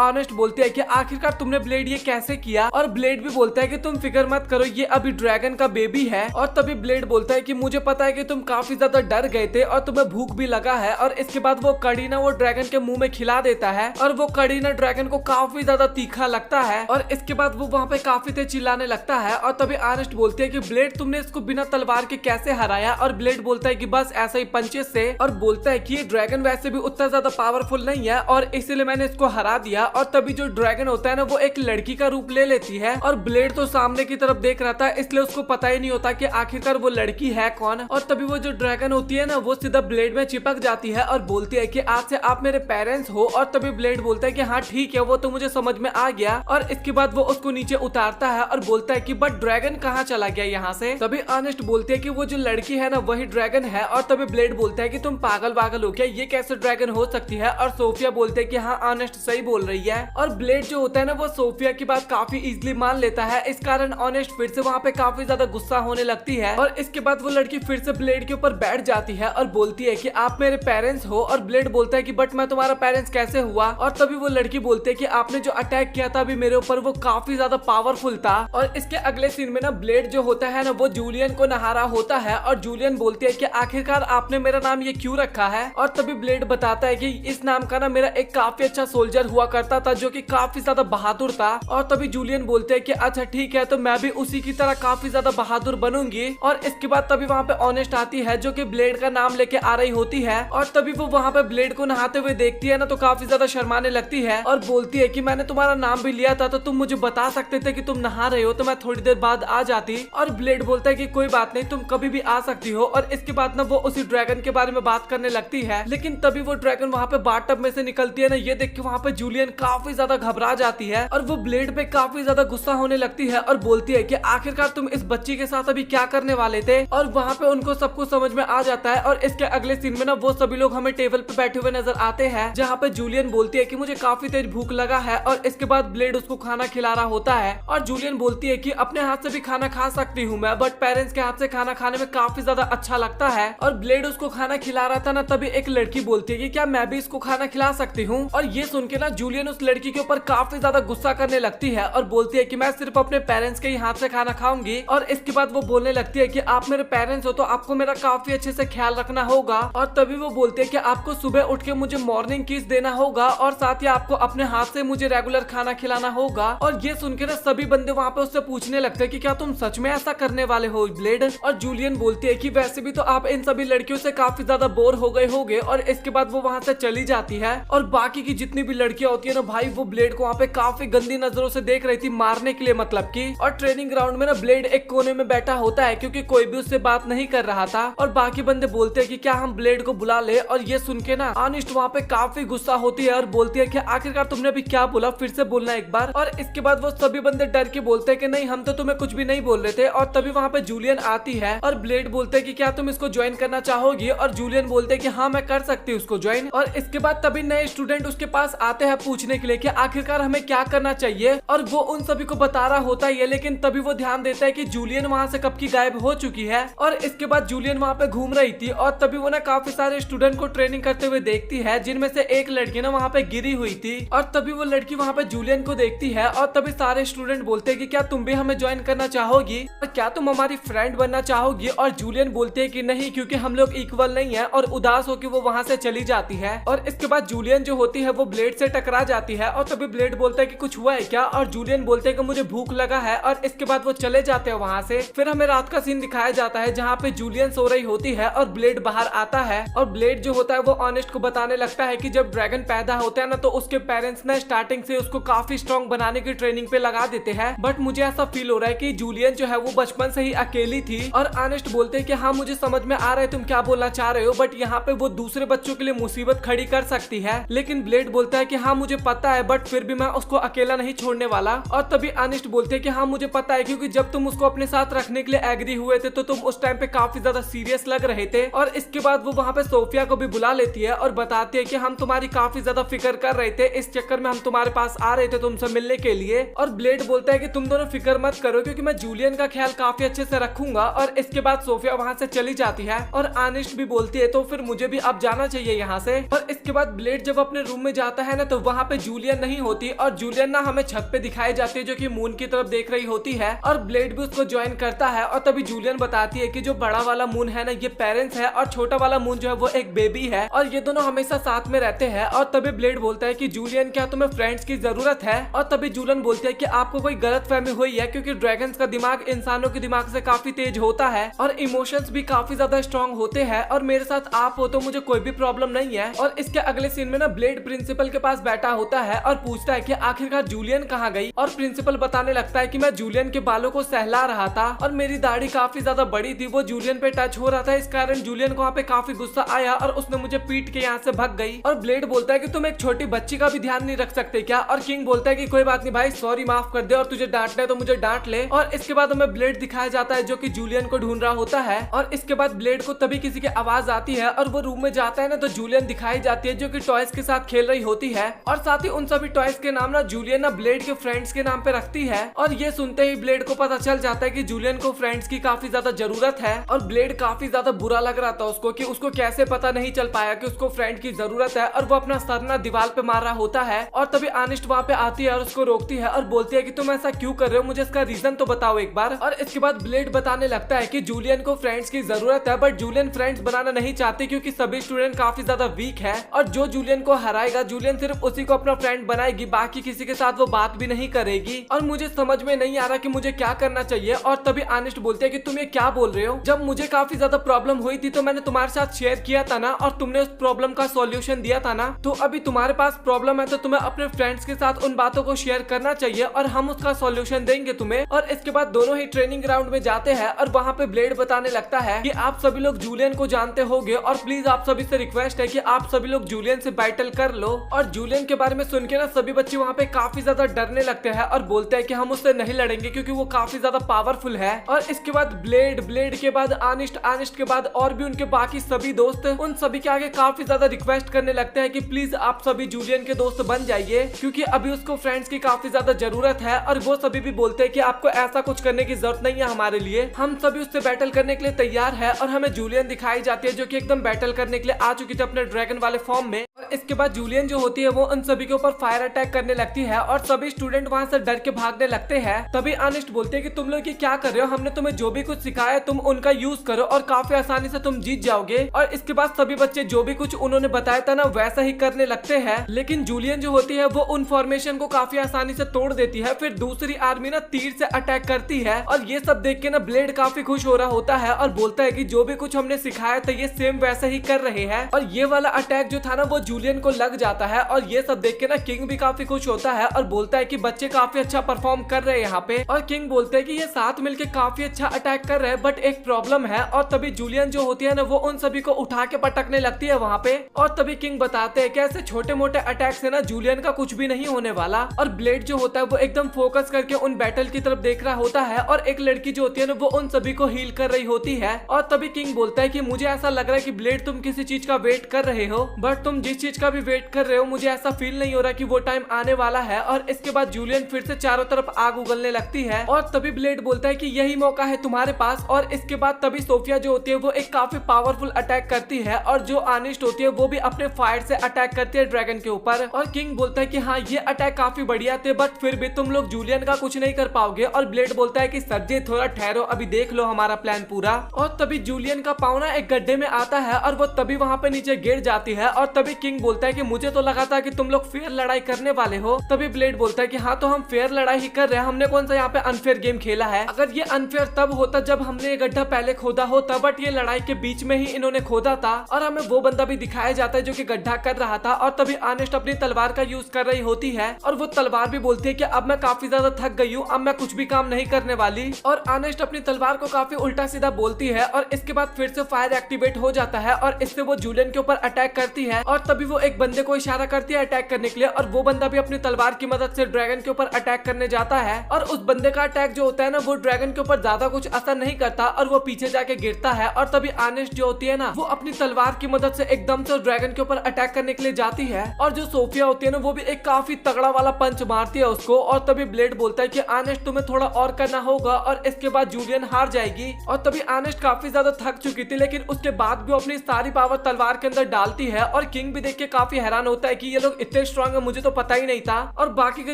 ऑनेस्ट बोलते हैं कि आखिरकार तुमने ब्लेड ये कैसे किया। और ब्लेड भी बोलता है कि तुम फिक्र मत करो, ये अभी ड्रैगन का बेबी है। और तभी ब्लेड बोलता है कि मुझे पता है कि तुम काफी ज्यादा डर गए थे और तुम्हें भूख भी लगा है। और इसके बाद वो कड़ी ना वो ड्रैगन के मुंह में खिला देता है और वो कड़ी ना ड्रैगन को काफी ज्यादा तीखा लगता है। और इसके बाद वो वहाँ पे काफी तेज चिल्लाने लगता है। और तभी ऑनेस्ट बोलते हैं कि ब्लेड तुमने इसको बिना तलवार के कैसे हराया। और ब्लेड बोलता है कि बस ऐसा ही पंचेस से। और बोलता है कि ये ड्रैगन वैसे भी उतना ज्यादा पावरफुल नहीं है और इसीलिए मैंने इसको हरा दिया। और तभी जो ड्रैगन होता है ना वो एक लड़की का रूप ले लेती है और ब्लेड तो सामने की तरफ देख रहा था, इसलिए उसको पता ही नहीं होता कि आखिरकार वो लड़की है कौन। और तभी वो जो ड्रैगन होती है ना वो सीधा ब्लेड में चिपक जाती है और बोलती है कि आज से आप मेरे पेरेंट्स हो। और तभी ब्लेड बोलता है कि हाँ ठीक है, वो तो मुझे समझ में आ गया। और इसके बाद वो उसको नीचे उतारता है और बोलता है कि बट ड्रैगन कहाँ चला गया यहाँ से। तभी ऑनेस्ट बोलती है कि वो जो लड़की है ना वही ड्रैगन है। और तभी ब्लेड बोलता है कि तुम पागल वागल हो क्या, ये कैसे ड्रैगन हो सकती है। और सोफिया बोलते है कि हाँ ऑनेस्ट सही बोल रही है। और ब्लेड जो होता है ना वो सोफिया की बात काफी इजीली मान लेता है, इस कारण ऑनेस्ट फिर से वहाँ पे काफी ज्यादा गुस्सा होने लगती है। और इसके बाद वो लड़की फिर से ब्लेड के ऊपर बैठ जाती है और बोलती है कि आप मेरे पेरेंट्स हो। और ब्लेड बोलता है कि बट मैं तुम्हारा पेरेंट्स कैसे हुआ। और तभी वो लड़की बोलती है कि आपने जो अटैक किया था अभी मेरे ऊपर वो काफी ज्यादा पावरफुल था। और इसके अगले सीन में ना ब्लेड जो होता है ना वो जूलियन को नहा रहा होता है और जूलियन बोलती है कि आखिरकार आपने मेरा नाम ये क्यों रखा है। और तभी ब्लेड बताता है कि इस नाम का ना मेरा एक काफी अच्छा सोल्जर हुआ करता था जो कि काफी ज्यादा बहादुर था। और तभी जूलियन बोलते हैं कि अच्छा ठीक है, तो मैं भी उसी की तरह काफी ज्यादा बहादुर बनूंगी। और इसके बाद तभी वहाँ पे ऑनेस्ट आती है जो कि ब्लेड का नाम लेके आ रही होती है। और तभी वो वहाँ पे ब्लेड को नहाते हुए देखती है ना तो काफी ज्यादा शर्माने लगती है और बोलती है कि मैंने तुम्हारा नाम भी लिया था तो तुम मुझे बता सकते थे कि तुम नहा रहे हो तो मैं थोड़ी देर बाद आ जाती। और ब्लेड बोलता है कि कोई बात नहीं, तुम कभी भी आ सकती हो। और इसके बाद ना वो उसी ड्रैगन के बारे में बात करने लगती है, लेकिन तभी वो ड्रैगन वहाँ पे बाथटब में से निकलती है ना, ये देख के वहाँ पे जूलियन काफी ज्यादा घबरा जाती है और वो ब्लेड पे काफी ज्यादा गुस्सा होने लगती है और बोलती है कि आखिरकार तुम इस बच्ची के साथ अभी क्या करने वाले थे। और वहाँ पे उनको सब कुछ समझ में आ जाता है। और इसके अगले सीन में ना वो सभी लोग हमें टेबल पे बैठे हुए नजर आते हैं जहाँ पे जूलियन बोलती है कि मुझे काफी तेज भूख लगा है। और इसके बाद ब्लेड उसको खाना खिला रहा होता है और जूलियन बोलती है कि अपने हाथ से भी खाना खा सकती हूँ मैं, बट पेरेंट्स के हाथ से खाना खाने में काफी ज्यादा अच्छा लगता है। और ब्लेड उसको खाना खिला रहा था ना तभी एक लड़की बोलती है कि क्या मैं भी इसको खाना खिला सकती हूँ। और ये सुन के ना जूलियन उस लड़की के ऊपर काफी ज्यादा गुस्सा करने लगती है और बोलती है कि मैं सिर्फ अपने पेरेंट्स के ही हाथ से खाना खाऊंगी। और इसके बाद वो बोलने लगती है कि आप मेरे पेरेंट्स हो तो आपको मेरा काफी अच्छे से ख्याल रखना होगा। और तभी वो बोलते हैं कि आपको सुबह उठ के मुझे मॉर्निंग किस देना होगा और साथ ही आपको अपने हाथ से मुझे रेगुलर खाना खिलाना होगा। और ये सुन के ना सभी बंदे वहाँ पे उससे पूछने लगते हैं कि क्या तुम सच में ऐसा करने वाले हो ब्लेड। और जूलियन बोलती है कि वैसे भी तो आप इन सभी लड़कियों से काफी ज्यादा बोर हो गए होगे। और इसके बाद वो वहाँ से चली जाती है और बाकी की जितनी भी लड़कियां होती है ना भाई वो ब्लेड को वहाँ पे काफी गंदी नजरों से देख रही थी मारने के लिए, मतलब की। और ट्रेनिंग ग्राउंड में ना ब्लेड एक कोने में बैठा होता है क्योंकि कोई भी उससे बात नहीं कर रहा था। और बाकी बंदे बोलते हैं कि क्या हम ब्लेड को बुला ले। और ये सुन के ना ऑनेस्ट वहाँ पे काफी गुस्सा होती है और बोलती है कि आखिरकार तुमने अभी क्या बोला, फिर से बोलना एक बार। और इसके बाद वो सभी बंदे डर के बोलते हैं कि नहीं हम तो तुम्हें कुछ भी नहीं बोल रहे थे। और तभी वहाँ पे जूलियन आती है और ब्लेड बोलते हैं कि क्या तुम इसको ज्वाइन करना चाहोगी। और जूलियन बोलते हैं कि हाँ मैं कर सकती हूँ उसको ज्वाइन। और इसके बाद तभी नए स्टूडेंट उसके पास आते हैं पूछने के लिए कि आखिरकार हमें क्या करना चाहिए। और वो उन सभी को बता रहा होता है, लेकिन तभी वो ध्यान देता है कि जूलियन वहाँ से कब की गायब हो चुकी है। और इसके बाद जूलियन वहाँ पे घूम रही थी और तभी वो ना काफी सारे स्टूडेंट को ट्रेनिंग करते हुए देखती है जिनमें से एक लड़की ना वहाँ पे गिरी हुई थी। और तभी वो लड़की वहाँ पे जूलियन को देखती है और तभी सारे स्टूडेंट बोलते हैं कि क्या तुम भी हमें ज्वाइन करना चाहोगी और क्या तुम हमारी फ्रेंड बनना चाहोगी। और जूलियन बोलते हैं कि नहीं क्योंकि हम लोग इक्वल नहीं है। और उदास होकर वो वहाँ से चली जाती है। और इसके बाद जूलियन जो होती है वो ब्लेड से टकरा जाती है और तभी ब्लेड बोलता है कि कुछ हुआ है क्या। और जूलियन बोलते हैं कि मुझे भूख लगा है। और इसके बाद वो चले जाते हैं वहाँ से। फिर हमें रात का सीन दिखाया जाता है जहाँ पे जूलियन सो रही होती है और ब्लेड बाहर आता है। और ब्लेड जो होता है वो ऑनेस्ट को बताने लगता है कि जब ड्रैगन पैदा होता है ना तो उसके पेरेंट्स ने स्टार्टिंग से उसको काफी स्ट्रॉन्ग बनाने की ट्रेनिंग पे लगा देते हैं, बट मुझे ऐसा फील हो रहा है कि जूलियन जो है वो बचपन से ही अकेली थी। और ऑनेस्ट बोलते हैं कि हाँ मुझे समझ में आ रहा है तुम क्या बोलना चाह रहे हो, बट यहाँ पे वो दूसरे बच्चों के लिए मुसीबत खड़ी कर सकती है। लेकिन ब्लेड बोलता है कि हाँ मुझे पता है, बट फिर भी मैं उसको अकेला नहीं छोड़ने वाला। और तभी ऑनेस्ट बोलते हैं कि हाँ मुझे पता है क्योंकि जब तुम उसको अपने साथ रखने के लिए एग्री हुए थे तो तुम उस टाइम पे काफी ज्यादा सीरियस लग रहे थे। और इसके बाद वो वहाँ पे सोफिया को भी बुला लेती है और बताती है कि हम तुम्हारी काफी ज्यादा फिक्र कर रहे थे, इस चक्कर में हम तुम्हारे पास आ रहे थे तुमसे मिलने के लिए। और ब्लेड ब्लेड बोलता है कि तुम दोनों फिक्र मत करो क्योंकि मैं जूलियन का ख्याल काफी अच्छे से रखूंगा। और इसके बाद सोफिया वहाँ से चली जाती है और आनिस्ट भी बोलती है तो फिर मुझे भी अब जाना चाहिए यहाँ से। और इसके बाद ब्लेड जब अपने रूम में जाता है ना तो वहाँ पे जूलियन नहीं होती और जूलियन ना हमें छत पे दिखाई जाती है जो कि मून की तरफ देख रही होती है और ब्लेड भी उसको ज्वाइन करता है। और तभी जूलियन बताती है कि जो बड़ा वाला मून है ना ये पेरेंट्स है और छोटा वाला मून जो है वो एक बेबी है और ये दोनों हमेशा साथ में रहते हैं। और तभी ब्लेड बोलता है कि जूलियन क्या तुम्हें फ्रेंड्स की जरूरत है। और तभी जूलियन बोलती है कि आपको कोई गलत फहमी हुई है क्योंकि ड्रैगन्स का दिमाग इंसानों के दिमाग से काफी तेज होता है और इमोशंस भी काफी ज्यादा स्ट्रॉन्ग होते हैं और मेरे साथ आप हो तो मुझे कोई भी प्रॉब्लम नहीं है। और इसके अगले सीन में ना ब्लेड प्रिंसिपल के पास बैठा होता है और पूछता है कि आखिरकार जूलियन कहाँ गई। और प्रिंसिपल बताने लगता है कि मैं जूलियन के बालों को सहला रहा था और मेरी दाढ़ी काफी ज्यादा बड़ी थी, वो जूलियन पे टच हो रहा था, इस कारण जूलियन को वहाँ पे काफी गुस्सा आया और उसने मुझे पीट के यहाँ से भाग गई। और ब्लेड बोलता है कि तुम एक छोटी बच्ची का भी ध्यान नहीं रख सकते क्या। और किंग बोलता है कि कोई बात नहीं भाई, सॉरी माफ कर दे और तुझे डांटना है तो मुझे डांट ले। और इसके बाद हमें ब्लेड दिखाया जाता है जो कि जूलियन को ढूंढ रहा होता है। और इसके बाद ब्लेड को तभी किसी की आवाज आती है और वो रूम में जाता है ना तो जूलियन दिखाई जाती है जो कि टॉयज के साथ खेल रही होती है और साथ ही उन सभी टॉयज के नाम ना जूलियन ना ब्लेड के फ्रेंड्स के नाम पे रखती है। और ये सुनते ही ब्लेड को पता चल जाता है कि जूलियन को फ्रेंड्स की काफी ज्यादा जरूरत है और ब्लेड काफी ज्यादा बुरा लग रहा था उसको कि उसको कैसे पता नहीं चल पाया कि उसको फ्रेंड की जरूरत है और वो अपना सर ना दीवार पे मार रहा होता है। और तभी आनिस्ट वहाँ पे आती है और उसको रोकती है और बोलती है कि तुम ऐसा क्यों कर रहे हो, मुझे इसका रीजन तो बताओ एक बार। और इसके बाद ब्लेड बताने लगता है कि जूलियन को फ्रेंड्स की जरूरत है बट जूलियन फ्रेंड्स बनाना नहीं चाहती क्योंकि सभी स्टूडेंट काफी ज्यादा वीक है और जो जूलियन को हराएगा जूलियन सिर्फ उसी को अपना फ्रेंड बनाएगी, बाकी किसी के साथ वो बात भी नहीं करेगी। और मुझे समझ में नहीं आ रहा कि मुझे क्या करना चाहिए। और तभी आनिस्ट बोलते हैं कि तुम ये क्या बोल रहे हो, जब मुझे काफी ज्यादा प्रॉब्लम हुई थी तो मैंने तुम्हारे साथ शेयर किया था ना और तुमने उस प्रॉब्लम का सॉल्यूशन दिया था ना, तो अभी तुम्हारे पास प्रॉब्लम है तो तुम्हें अपने फ्रेंड्स के साथ उन बातों को शेयर करना चाहिए और हम उसका सॉल्यूशन देंगे तुम्हें। और इसके बाद दोनों ही ट्रेनिंग ग्राउंड में जाते हैं और वहाँ पे ब्लेड बताने लगता है कि आप सभी लोग जूलियन को जानते होंगे और प्लीज आप सभी से रिक्वेस्ट है कि आप सभी लोग जूलियन से बैटल कर लो। और जूलियन के बारे में सुन के ना सभी बच्चे वहाँ पे काफी ज्यादा डरने लगते हैं और बोलते हैं कि हम उससे नहीं लड़ेंगे क्योंकि वो काफी ज्यादा पावरफुल है। और इसके बाद ब्लेड के बाद आनिस्ट के बाद और भी उनके बाकी सभी दोस्त उन सभी के आगे काफी ज्यादा रिक्वेस्ट करने लगते हैं कि प्लीज आप सभी जूलियन के दोस्त बन जाइए क्योंकि अभी उसको फ्रेंड्स की काफी ज्यादा जरूरत है। और वो सभी भी बोलते हैं कि आपको ऐसा कुछ करने की जरूरत नहीं है हमारे लिए, हम सभी उससे बैटल करने के लिए तैयार है। और हमें जूलियन दिखाई जाती है जो कि एकदम बैटल करने के लिए आ चुकी थी अपने ड्रैगन वाले फॉर्म में। और इसके बाद जूलियन जो होती है वो उन सभी के ऊपर फायर अटैक करने लगती है और सभी स्टूडेंट वहाँ से डर के भागने लगते हैं। तभी आनिस्ट बोलते हैं कि तुम लोग ये क्या कर रहे हो, हमने तुम्हें जो भी कुछ सिखाया तुम उनका यूज करो और काफी आसानी से तुम जीत जाओगे। और इसके बाद सभी बच्चे जो भी कुछ उन्होंने बताया था ना वैसा ही करने लगते हैं, लेकिन जूलियन जो होती है वो उन फॉर्मेशन को काफी आसानी से तोड़ देती है। फिर दूसरी आर्मी ना तीर से अटैक करती है और ये सब देख के ना ब्लेड काफी खुश हो रहा होता है और बोलता है कि जो भी कुछ हमने सिखाया था ये सेम वैसा ही कर रहे हैं। और ये वाला अटैक जो था ना वो जूलियन को लग जाता है और ये सब देख के ना किंग भी काफी खुश होता है और बोलता है कि बच्चे काफी अच्छा परफॉर्म कर रहे हैं यहाँ पे। और किंग बोलते हैं कि ये साथ मिलके काफी अच्छा अटैक कर रहे हैं बट एक प्रॉब्लम है। और तभी जूलियन जो होती है ना वो उन सभी को उठा के पटकने लगती है वहाँ पे। और तभी किंग बताते हैं कि ऐसे छोटे मोटे अटैक से ना जूलियन का कुछ भी नहीं होने वाला। और ब्लेड जो होता है वो एकदम फोकस करके उन बैटल की तरफ देख रहा होता है और एक लड़की जो होती है ना वो उन सभी को हील कर रही होती है। और तभी किंग बोलता है कि मुझे ऐसा लग रहा है कि ब्लेड तुम किसी चीज का वेट कर रहे हो, बट तुम जिस चीज का भी वेट कर रहे हो मुझे ऐसा फील नहीं हो रहा कि वो टाइम आने वाला है। और इसके बाद जूलियन फिर से चारों तरफ आग उगलने लगती है और तभी ब्लेड बोलता है कि यही मौका है तुम्हारे पास। और इसके बाद तभी सोफिया जो होती है वो एक काफी पावरफुल अटैक करती है और जो आनिस्ट होती है वो भी अपने फायर से अटैक करती है ड्रैगन के ऊपर। और किंग बोलता है कि हाँ ये अटैक काफी बढ़िया थे बट फिर भी तुम लोग जूलियन का कुछ नहीं कर पाओगे। और ब्लेड बोलता है कि सर जी थोड़ा ठहरो, अभी देख लो हमारा प्लान पूरा। और तभी जूलियन का पाँव ना एक गड्ढे में आता है और वो तभी वहाँ पे नीचे गिर जाती है। और तभी किंग बोलता है कि मुझे तो लगा था कि तुम लोग फेयर लड़ाई करने वाले हो। तभी ब्लेड बोलता है कि हाँ तो हम फेयर लड़ाई ही कर रहे हैं, हमने कौन सा यहाँ पे अनफेयर गेम खेला है। अगर ये अनफेयर तब होता जब हमने ये गड्ढा पहले खोदा होता, बट ये लड़ाई के बीच में ही इन्होंने खोदा था और हमें वो बंदा भी दिखाया जाता है जो कि गड्ढा कर रहा था। और तभी आनिस्ट अपनी तलवार का यूज कर रही होती है और वो तलवार भी बोलती है कि अब मैं काफी ज्यादा थक गई हूँ, अब मैं कुछ भी काम नहीं करने वाली। और आनिस्ट अपनी तलवार को काफी उल्टा सीधा बोलती है और इसके बाद फिर से फायर एक्टिवेट हो जाता है और इससे वो जूलियन के ऊपर अटैक करती है। और तभी तभी वो एक बंदे को इशारा करती है अटैक करने के लिए और वो बंदा भी अपनी तलवार की मदद से ड्रैगन के ऊपर अटैक करने जाता है और उस बंदे का अटैक जो होता है ना वो ड्रैगन के ऊपर ज्यादा कुछ असर नहीं करता और वो पीछे जाके गिरता है। और तभी आनेस्ट जो होती है ना वो अपनी तलवार की मदद से एकदम से ड्रैगन के ऊपर अटैक करने के लिए जाती है और जो सोफिया होती है ना वो भी एक काफी तगड़ा वाला पंच मारती है उसको। और तभी ब्लेड बोलता है कि आनेस्ट तुम्हें थोड़ा और करना होगा और इसके बाद जूलियन हार जाएगी। और तभी आनेस्ट काफी ज्यादा थक चुकी थी लेकिन उसके बाद भी अपनी सारी पावर तलवार के अंदर डालती है और किंग भी देख के काफी हैरान होता है कि ये लोग इतने स्ट्रांग है, मुझे तो पता ही नहीं था। और बाकी के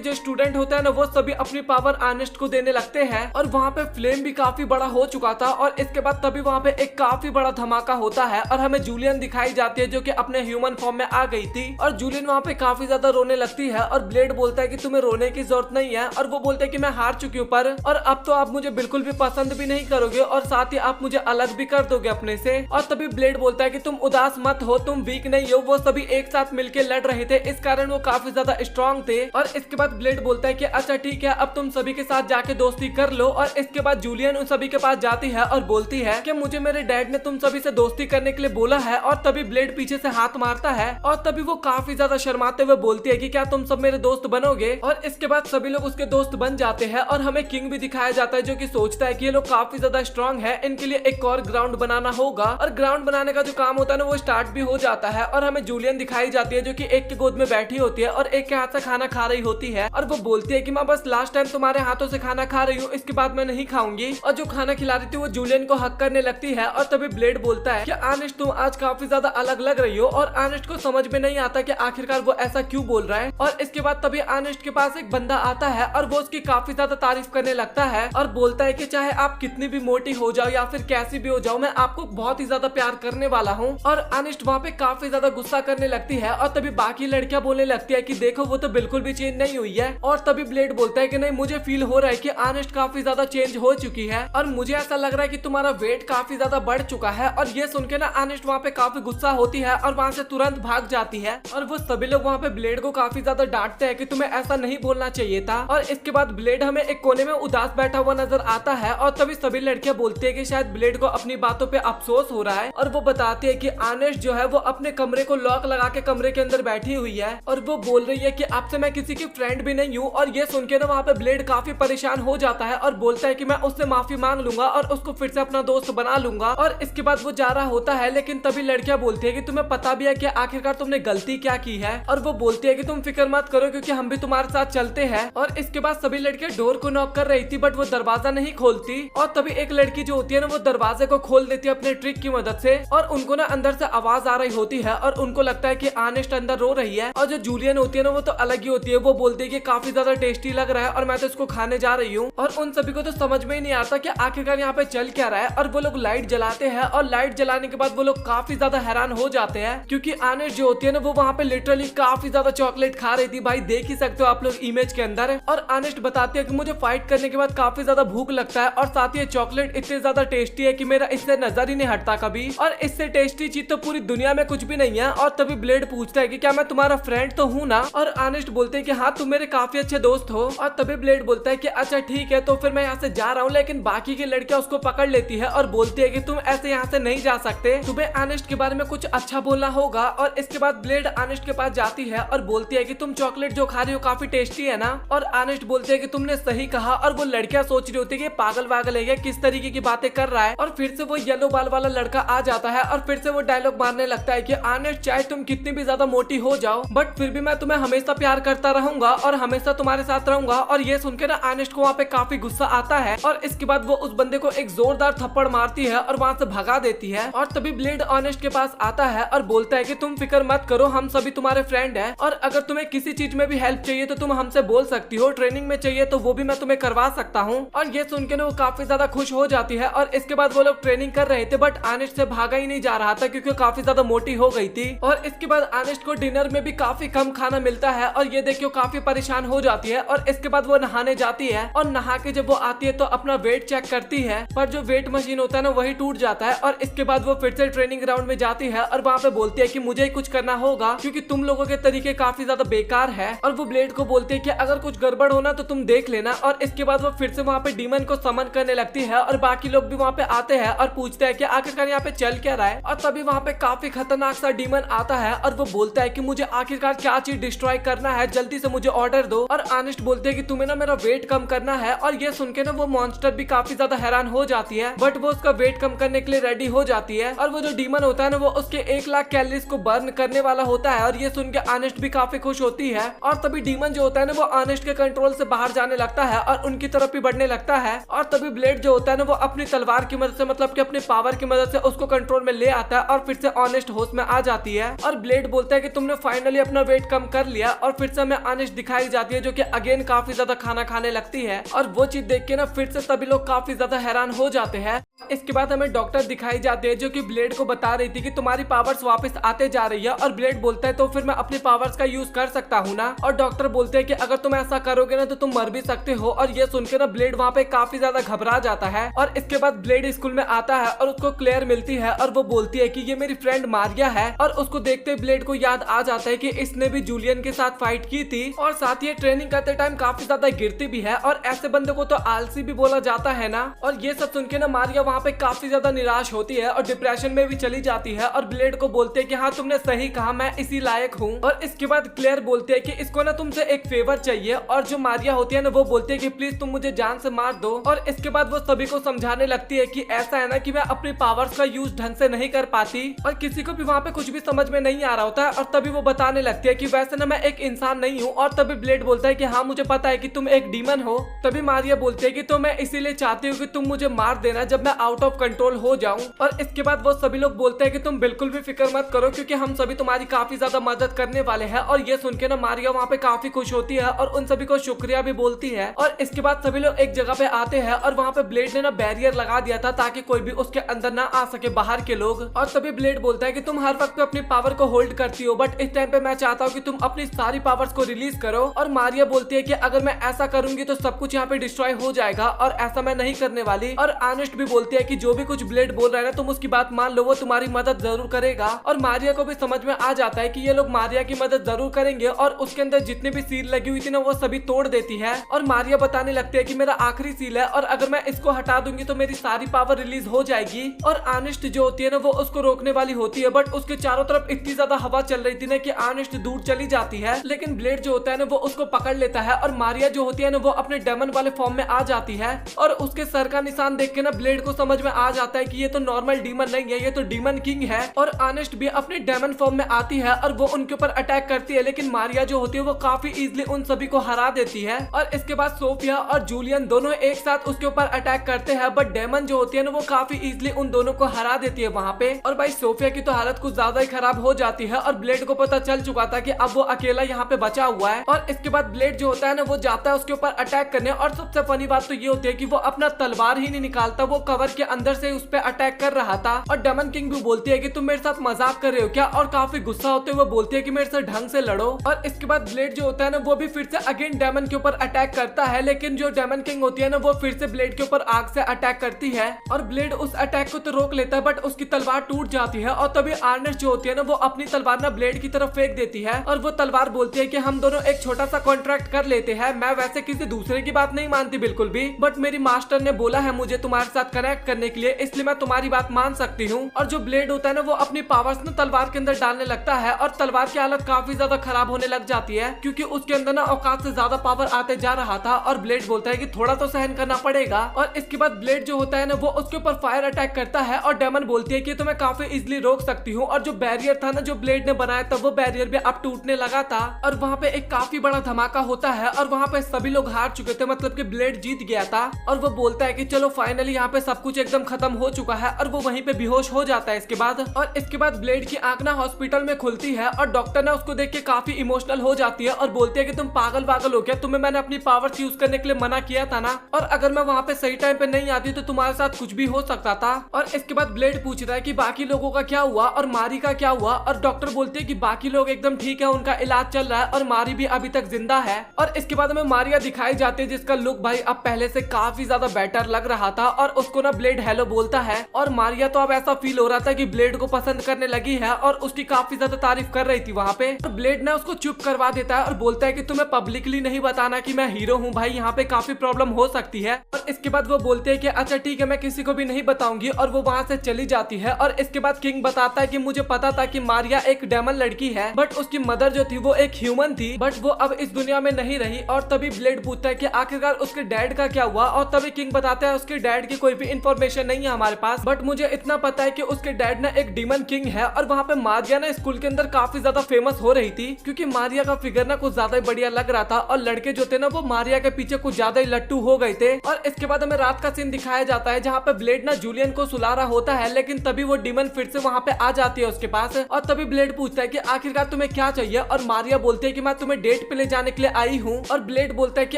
जो स्टूडेंट होते हैं ना वो सभी अपनी पावर आनेस्ट को देने लगते हैं और वहाँ पे फ्लेम भी काफी बड़ा हो चुका था। और इसके बाद तभी वहाँ पे एक काफी बड़ा धमाका होता है और हमें जूलियन दिखाई जाती है जो कि अपने ह्यूमन फॉर्म में आ गई थी और जूलियन वहाँ पे काफी ज्यादा रोने लगती है और ब्लेड बोलता है कि तुम्हें रोने की जरूरत नहीं है और वो बोलते हैं कि मैं हार चुकी हूँ पर और अब तो आप मुझे बिल्कुल भी पसंद भी नहीं करोगे और साथ ही आप मुझे अलग भी कर दोगे अपने से। और तभी ब्लेड बोलता है कि तुम उदास मत हो, तुम वीक नहीं हो, वो सभी एक साथ मिलकर लड़ रहे थे इस कारण वो काफी ज्यादा स्ट्रॉन्ग थे। और इसके बाद ब्लेड बोलता है कि अच्छा ठीक है अब तुम सभी के साथ जाके दोस्ती कर लो। और इसके बाद जूलियन उन सभी के पास जाती है और बोलती है कि मुझे मेरे डैड ने तुम सभी से दोस्ती करने के लिए बोला है। और तभी ब्लेड पीछे से हाथ मारता है और तभी वो काफी ज्यादा शर्माते हुए बोलती है कि क्या तुम सब मेरे दोस्त बनोगे। और इसके बाद सभी लोग उसके दोस्त बन जाते हैं और हमें किंग भी दिखाया जाता है जो कि सोचता है कि ये लोग काफी ज्यादा स्ट्रांग है, इनके लिए एक और ग्राउंड बनाना होगा। और ग्राउंड बनाने का जो काम होता है ना वो स्टार्ट भी हो जाता है और हमें जूलियन दिखाई जाती है जो कि एक के गोद में बैठी होती है और एक के हाथ से खाना खा रही होती है और वो बोलती है कि मैं बस लास्ट टाइम तुम्हारे हाथों से खाना खा रही हूँ, इसके बाद मैं नहीं खाऊंगी। और जो खाना खिला रही थी वो जूलियन को हक करने लगती है और तभी ब्लेड बोलता है कि आनेस्ट तुम आज काफी ज्यादा अलग लग रही हो। और आनेस्ट को समझ में नहीं आता कि आखिरकार वो ऐसा क्यों बोल रहा है। और इसके बाद तभी आनेस्ट के पास एक बंदा आता है और वो उसकी काफी ज्यादा तारीफ करने लगता है और बोलता है कि चाहे आप कितनी भी मोटी हो जाओ या फिर कैसी भी हो जाओ मैं आपको बहुत ही ज्यादा प्यार करने वाला हूँ। और आनेस्ट वहाँ पे काफी ज्यादा गुस्सा करने लगती है और तभी बाकी लड़कियां बोलने लगती है कि देखो वो तो बिल्कुल भी चेंज नहीं हुई है। और तभी ब्लेड बोलता है कि नहीं मुझे फील हो रहा है कि आनेस्ट काफी ज्यादा चेंज हो चुकी है और मुझे ऐसा लग रहा है कि तुम्हारा वेट काफी ज्यादा बढ़ चुका है। और ये सुन के ना आनेस्ट वहाँ पे काफी गुस्सा होती है और वहाँ से तुरंत भाग जाती है और वो सभी लोग वहाँ पे ब्लेड को काफी ज्यादा डांटते हैं कि तुम्हें ऐसा नहीं बोलना चाहिए था। और इसके बाद ब्लेड हमें एक कोने में उदास बैठा हुआ नजर आता है और तभी सभी लड़कियां बोलती है कि शायद ब्लेड को अपनी बातों पे अफसोस हो रहा है। और वो बताती है कि आनेस्ट जो है वो अपने कमरे को लॉक लगा के कमरे के अंदर बैठी हुई है और वो बोल रही है कि अब से मैं किसी की फ्रेंड भी नहीं हूँ। और ये सुन के ना वहाँ पे ब्लेड काफी परेशान हो जाता है और बोलता है कि मैं उससे माफी मांग लूंगा और उसको फिर से अपना दोस्त बना लूंगा। और इसके बाद वो जा रहा होता है लेकिन तभी लड़कियां बोलती है कि तुम्हें पता भी है कि आखिरकार तुमने गलती क्या की है। और वो बोलती है कि तुम फिक्र मत करो क्योंकि हम भी तुम्हारे साथ चलते हैं। और इसके बाद सभी लड़कियां डोर को नॉक कर रही थी बट वो दरवाजा नहीं खोलती। और तभी एक लड़की जो होती है ना वो दरवाजे को खोल देती है अपने ट्रिक की मदद से और उनको ना अंदर से आवाज आ रही होती है और उनको लगता है कि आनेस्ट अंदर रो रही है। और जो जूलियन होती है ना वो तो अलग ही होती है, वो बोलती है कि काफी ज्यादा टेस्टी लग रहा है और मैं तो इसको खाने जा रही हूँ। और उन सभी को तो समझ में ही नहीं आता कि आखिरकार यहाँ पे चल क्या रहा है। और वो लोग लाइट जलाते हैं और लाइट जलाने के बाद वो लोग काफी ज्यादा हैरान हो जाते हैं क्योंकि आनेस्ट जो होती है ना वो वहाँ पे लिटरली काफी ज्यादा चॉकलेट खा रही थी। भाई देख ही सकते हो आप लोग इमेज के अंदर। और आनेस्ट बताती है कि मुझे फाइट करने के बाद काफी ज्यादा भूख लगता है और साथ ही चॉकलेट इतनी ज्यादा टेस्टी है कि मेरा इससे नजर ही नहीं हटता कभी और इससे टेस्टी चीज तो पूरी दुनिया में कुछ भी नहीं है। और तभी ब्लेड पूछता है कि क्या मैं तुम्हारा फ्रेंड तो हूँ ना। और आनेस्ट बोलते हैं कि हाँ तुम मेरे काफी अच्छे दोस्त हो। और तभी ब्लेड बोलता है कि अच्छा ठीक है तो फिर मैं यहाँ से जा रहा हूँ। लेकिन बाकी की लड़कियां उसको पकड़ लेती है और बोलती है कि तुम ऐसे यहाँ से नहीं जा सकते, तुम्हें आनेस्ट के बारे में कुछ अच्छा बोलना होगा। और इसके बाद ब्लेड आनेस्ट के पास जाती है और बोलती है कि तुम चॉकलेट जो खा रही हो काफी टेस्टी है ना। और आनेस्ट बोलते है कि तुमने सही कहा। और वो लड़कियां सोच रही होती है कि पागल वागल है किस तरीके की बातें कर रहा है। और फिर से वो येलो बाल वाला लड़का आ जाता है और फिर से वो डायलॉग मारने लगता है कि आनेस्ट चाहे तुम कितनी भी ज्यादा मोटी हो जाओ बट फिर भी मैं तुम्हें हमेशा प्यार करता रहूंगा और हमेशा तुम्हारे साथ रहूंगा। और ये सुनकर ना आनेस्ट को वहाँ पे काफी गुस्सा आता है और इसके बाद वो उस बंदे को एक जोरदार थप्पड़ मारती है और वहाँ से भगा देती है। और तभी ब्लेड आनेस्ट के पास आता है और बोलता है कि तुम फिक्र मत करो, हम सभी तुम्हारे फ्रेंड हैं और अगर तुम्हें किसी चीज में भी हेल्प चाहिए तो तुम हमसे बोल सकती हो, ट्रेनिंग में चाहिए तो वो भी मैं तुम्हें करवा सकता हूँ। और ये सुन के ना वो काफी ज्यादा खुश हो जाती है। और इसके बाद वो लोग ट्रेनिंग कर रहे थे बट आनेस्ट से भागा ही नहीं जा रहा था क्योंकि काफी ज्यादा मोटी हो गई थी। और इसके बाद आनेस्ट को डिनर में भी काफी कम खाना मिलता है और ये देख के काफी परेशान हो जाती है। और इसके बाद वो नहाने जाती है और नहा के जब वो आती है तो अपना वेट चेक करती है पर जो वेट मशीन होता है ना वही टूट जाता है। और इसके बाद वो फिर से ट्रेनिंग ग्राउंड में जाती है और वहाँ पे बोलती है कि मुझे ही कुछ करना होगा क्योंकि तुम लोगों के तरीके काफी ज्यादा बेकार है। और वो ब्लेड को बोलती है कि अगर कुछ गड़बड़ होना तो तुम देख लेना। और इसके बाद वो फिर से वहाँ पे डीमन को समन करने लगती है और बाकी लोग भी वहाँ पे आते हैं और पूछते हैं कि आखिरकार यहाँ पे चल क्या रहा है। और तभी वहाँ पे काफी खतरनाक सा डीमन आता है और वो बोलता है कि मुझे आखिरकार क्या चीज डिस्ट्रॉय करना है, जल्दी से मुझे ऑर्डर दो। और ऑनेस्ट बोलते हैं कि तुम्हें ना मेरा वेट कम करना है। और ये सुन के ना वो मॉन्स्टर भी काफी ज्यादा हैरान हो जाती है, बट वो उसका वेट कम करने के लिए रेडी हो जाती है। और वो जो डीमन होता है ना वो उसके 1 लाख कैलोरीज को बर्न करने वाला होता है। और ये सुन के ऑनेस्ट भी काफी खुश होती है। और तभी डीमन जो होता है ना वो ऑनेस्ट के कंट्रोल से बाहर जाने लगता है और उनकी तरफ भी बढ़ने लगता है। और तभी ब्लेड जो होता है ना वो अपनी तलवार की मदद से, मतलब कि अपनी पावर की मदद से उसको कंट्रोल में ले आता है और फिर से ऑनेस्ट होश में आ जाती है। और ब्लेड बोलता है कि तुमने फाइनली अपना वेट कम कर लिया। और फिर से हमें ऑनेस्ट दिखाई जाती है जो कि अगेन काफी ज्यादा खाना खाने लगती है। और वो चीज देख के ना फिर से सभी लोग काफी ज्यादा हैरान हो जाते हैं। इसके बाद हमें डॉक्टर दिखाई जाते हैं जो कि ब्लेड को बता रही थी कि तुम्हारी पावर्स वापस आते जा रही है। और ब्लेड बोलता है तो फिर मैं अपनी पावर्स का यूज कर सकता हूँ ना। और डॉक्टर बोलते हैं कि अगर तुम ऐसा करोगे ना तो तुम मर भी सकते हो। और ये सुनकर ना ब्लेड वहाँ पे काफी ज्यादा घबरा जाता है। और इसके बाद ब्लेड स्कूल में आता है और उसको क्लेयर मिलती है और वो बोलती है कि ये मेरी फ्रेंड मारिया है। और उसको देखते ब्लेड को याद आ जाता है कि इसने भी जूलियन के साथ फाइट की थी और साथ ही ट्रेनिंग करते टाइम काफी ज्यादा गिरती भी है। और ऐसे बंदे को तो आलसी भी बोला जाता है ना। और ये सब सुन के ना मारिया वहाँ पे काफी ज्यादा निराश होती है और डिप्रेशन में भी चली जाती है। और ब्लेड को बोलते हैं कि हाँ तुमने सही कहा, मैं इसी लायक हूँ। और इसके बाद क्लेयर बोलते हैं कि इसको ना तुमसे एक फेवर चाहिए। और जो मारिया होती है ना वो बोलती है कि प्लीज तुम मुझे जान से मार दो। और इसके बाद वो सभी को समझाने लगती है कि ऐसा है ना कि मैं अपनी पावर्स का यूज ढंग से नहीं कर पाती और किसी को भी वहाँ पे कुछ भी समझ में नहीं आ रहा होता है। और तभी वो बताने लगती है कि वैसे ना मैं एक इंसान नहीं हूँ। और तभी ब्लेड बोलता है कि हाँ मुझे पता है कि तुम एक डीमन हो। तभी मारिया बोलती है कि तो मैं इसीलिए चाहती हूँ कि तुम मुझे मार देना जब मैं आउट ऑफ कंट्रोल हो जाऊं। और इसके बाद वो सभी लोग बोलते हैं कि तुम बिल्कुल भी फिक्र मत करो क्योंकि हम सभी तुम्हारी काफी ज्यादा मदद करने वाले हैं। और ये सुन के ना मारिया वहाँ पे काफी खुश होती है और उन सभी को शुक्रिया भी बोलती है। और इसके बाद सभी लोग एक जगह पे आते हैं और वहाँ पे ब्लेड ने ना बैरियर लगा दिया था ताकि कोई भी उसके अंदर ना आ सके, बाहर के लोग। और तभी ब्लेड बोलता है कि तुम हर वक्त अपनी पावर को होल्ड करती हो, बट इस टाइम पे मैं चाहता हूँ कि तुम अपनी सारी पावर्स को रिलीज करो। और मारिया बोलती है कि अगर मैं ऐसा करूंगी तो सब कुछ यहाँ पे डिस्ट्रॉय हो जाएगा और ऐसा मैं नहीं करने वाली। और ऑनेस्ट भी बोलती है कि जो भी कुछ ब्लेड बोल रहा है ना तुम उसकी बात मान लो, वो तुम्हारी मदद जरूर करेगा। और मारिया को भी समझ में आ जाता है कि ये लोग मारिया की मदद जरूर करेंगे। और उसके अंदर जितनी भी सील लगी हुई थी ना वो सभी तोड़ देती है। और मारिया बताने लगती है कि मेरा आखिरी सील है और अगर मैं इसको हटा दूंगी तो मेरी सारी पावर रिलीज हो जाएगी। और ऑनेस्ट जो होती है ना वो उसको रोकने वाली होती है, बट उसके चारों तरफ इतनी ज्यादा हवा चल रही थी ना कि ऑनेस्ट दूर चली जाती है। लेकिन ब्लेड जो होता है ना वो उसको पकड़ लेता है और मारिया जो होती है ना वो अपने डेमन वाले फॉर्म में आ जाती है। और उसके सर का निशान देख के ना ब्लेड को समझ में आ जाता है कि ये तो नॉर्मल डीमन नहीं है, ये तो डीमन किंग है। और ऑनेस्ट भी अपने डेमन फॉर्म में आती है और वो उनके ऊपर अटैक करती है। लेकिन मारिया जो होती है वो काफी इजीली उन सभी को हरा देती है। और इसके बाद सोफिया और जूलियन दोनों एक साथ उसके ऊपर अटैक करते हैं, बट डेमन जो होती है ना वो काफी इजीली उन दोनों को हरा देती है वहाँ पे। और भाई सोफिया की तो हालत कुछ ज्यादा ही खराब हो जाती है और ब्लेड को पता चल चुका था कि अब वो अकेला यहाँ पे बचा हुआ है। और इसके बाद ब्लेड जो होता है ना वो जाता है उसके ऊपर अटैक करने। और सबसे फनी बात तो ये होती है कि वो अपना तलवार ही नहीं निकालता, वो कवर के अंदर से उस पर अटैक कर रहा था। और डेमन किंग भी बोलती है कि तुम मेरे साथ मजाक कर रहे हो क्या, और काफी गुस्सा होते हुए बोलती है कि मेरे से ढंग से लड़ो। और इसके बाद ब्लेड जो होता है ना वो भी फिर से अगेन डेमन के ऊपर अटैक करता है। लेकिन जो डेमन किंग होती है ना वो फिर से ब्लेड के ऊपर आग से अटैक करती है और ब्लेड उस अटैक को तो रोक लेता है, बट उसकी तलवार टूट जाती है। और तभी ऑनेस्ट जो होती है ना वो अपनी तलवार ना ब्लेड की तरफ फेंक देती है और वो तलवार बोलती है कि हम दोनों एक छोटा सा कॉन्ट्रैक्ट कर लेते हैं। मैं वैसे किसी दूसरे की बात नहीं मानती बिल्कुल भी, बट मेरी मास्टर ने बोला है मुझे तुम्हारे साथ कनेक्ट करने के लिए, इसलिए मैं तुम्हारी बात मान सकती हूँ। और जो ब्लेड होता है ना वो अपनी पावर्स ना तलवार के अंदर डालने लगता है और तलवार की हालत काफी ज्यादा खराब होने लग जाती है क्योंकि उसके अंदर ना औकात से ज्यादा पावर आते जा रहा था। और ब्लेड बोलता है कि थोड़ा तो सहन करना पड़ेगा। और इसके बाद ब्लेड जो होता है ना वो उसके ऊपर फायर अटैक करता है और डेमन बोलती है कि तो मैं काफी इजीली रोक सकती हूँ। और जो बैरियर था ना जो ब्लेड ने बनाया था वो बैरियर भी अब टूटने लगा था और वहाँ पे एक काफी बड़ा धमाका होता है और वहाँ पे सभी लोग हार चुके थे, मतलब कि ब्लेड जीत गया था। और वो बोलता है कि चलो फाइनली यहाँ पे सब कुछ एकदम खत्म हो चुका है और वो वहीं पे बेहोश हो जाता है इसके बाद। और इसके बाद ब्लेड की आंख ना हॉस्पिटल में खुलती है और डॉक्टर ना उसको देख के काफी इमोशनल हो जाती है और बोलती है कि तुम पागल हो क्या, तुम्हें मैंने अपनी पावर्स यूज करने के लिए मना किया था ना, और अगर मैं वहाँ पे सही टाइम पे नहीं आती तो तुम्हारे साथ कुछ भी हो सकता था। और इसके बाद ब्लेड पूछ रहा है कि बाकी लोगों का क्या हुआ और मारी का क्या हुआ, और डॉक्टर बोलते हैं कि बाकी लोग एकदम ठीक है, उनका इलाज चल रहा है और मारी भी अभी तक जिंदा है। और इसके बाद हमें मारिया दिखाई जाती है जिसका लुक भाई अब पहले से काफी ज्यादा बेटर लग रहा था और उसको ना ब्लेड हेलो बोलता है। और मारिया तो अब ऐसा फील हो रहा था कि ब्लेड को पसंद करने लगी है और उसकी काफी ज्यादा तारीफ कर रही थी वहाँ पे। तो ब्लेड ना उसको चुप करवा देता है और बोलता है कि तुम्हें पब्लिकली नहीं बताना कि मैं हीरो हूँ भाई, यहाँ पे काफी प्रॉब्लम हो सकती है। और इसके बाद वो बोलते हैं कि अच्छा ठीक है मैं किसी को भी नहीं बताऊंगी और वो वहाँ से चली जाती है। और इसके बाद किंग बताता है कि मुझे पता था कि मारिया एक डेमन लड़की है, बट उसकी मदर जो थी वो एक ह्यूमन थी, बट वो अब इस दुनिया में नहीं रही। और तभी ब्लेड पूछता है कि आखिरकार उसके डैड का क्या हुआ, और तभी किंग बताता है उसके डैड की कोई भी इंफॉर्मेशन नहीं है हमारे पास, बट मुझे इतना पता है कि उसके डैड ना एक डीमन किंग है। और वहाँ पे मारिया ना स्कूल के अंदर काफी ज्यादा फेमस हो रही थी, क्योंकि मारिया का फिगर ना कुछ ज्यादा ही बढ़िया लग रहा था, और लड़के जो थे ना वो मारिया के पीछे कुछ ज्यादा ही लट्टू हो गए थे। और इसके बाद हमें रात का सीन दिखाया जाता है जहाँ पे ब्लेड ना जूलियन को सुला रहा होता है, लेकिन तभी वो डीमन फिर से वहाँ पे आ जाती है उसके पास। और तभी ब्लेड पूछता है कि आखिरकार तुम्हें क्या चाहिए, और मारिया बोलती है कि मैं तुम्हें डेट पे ले जाने के लिए आई हूँ। और ब्लेड बोलता है कि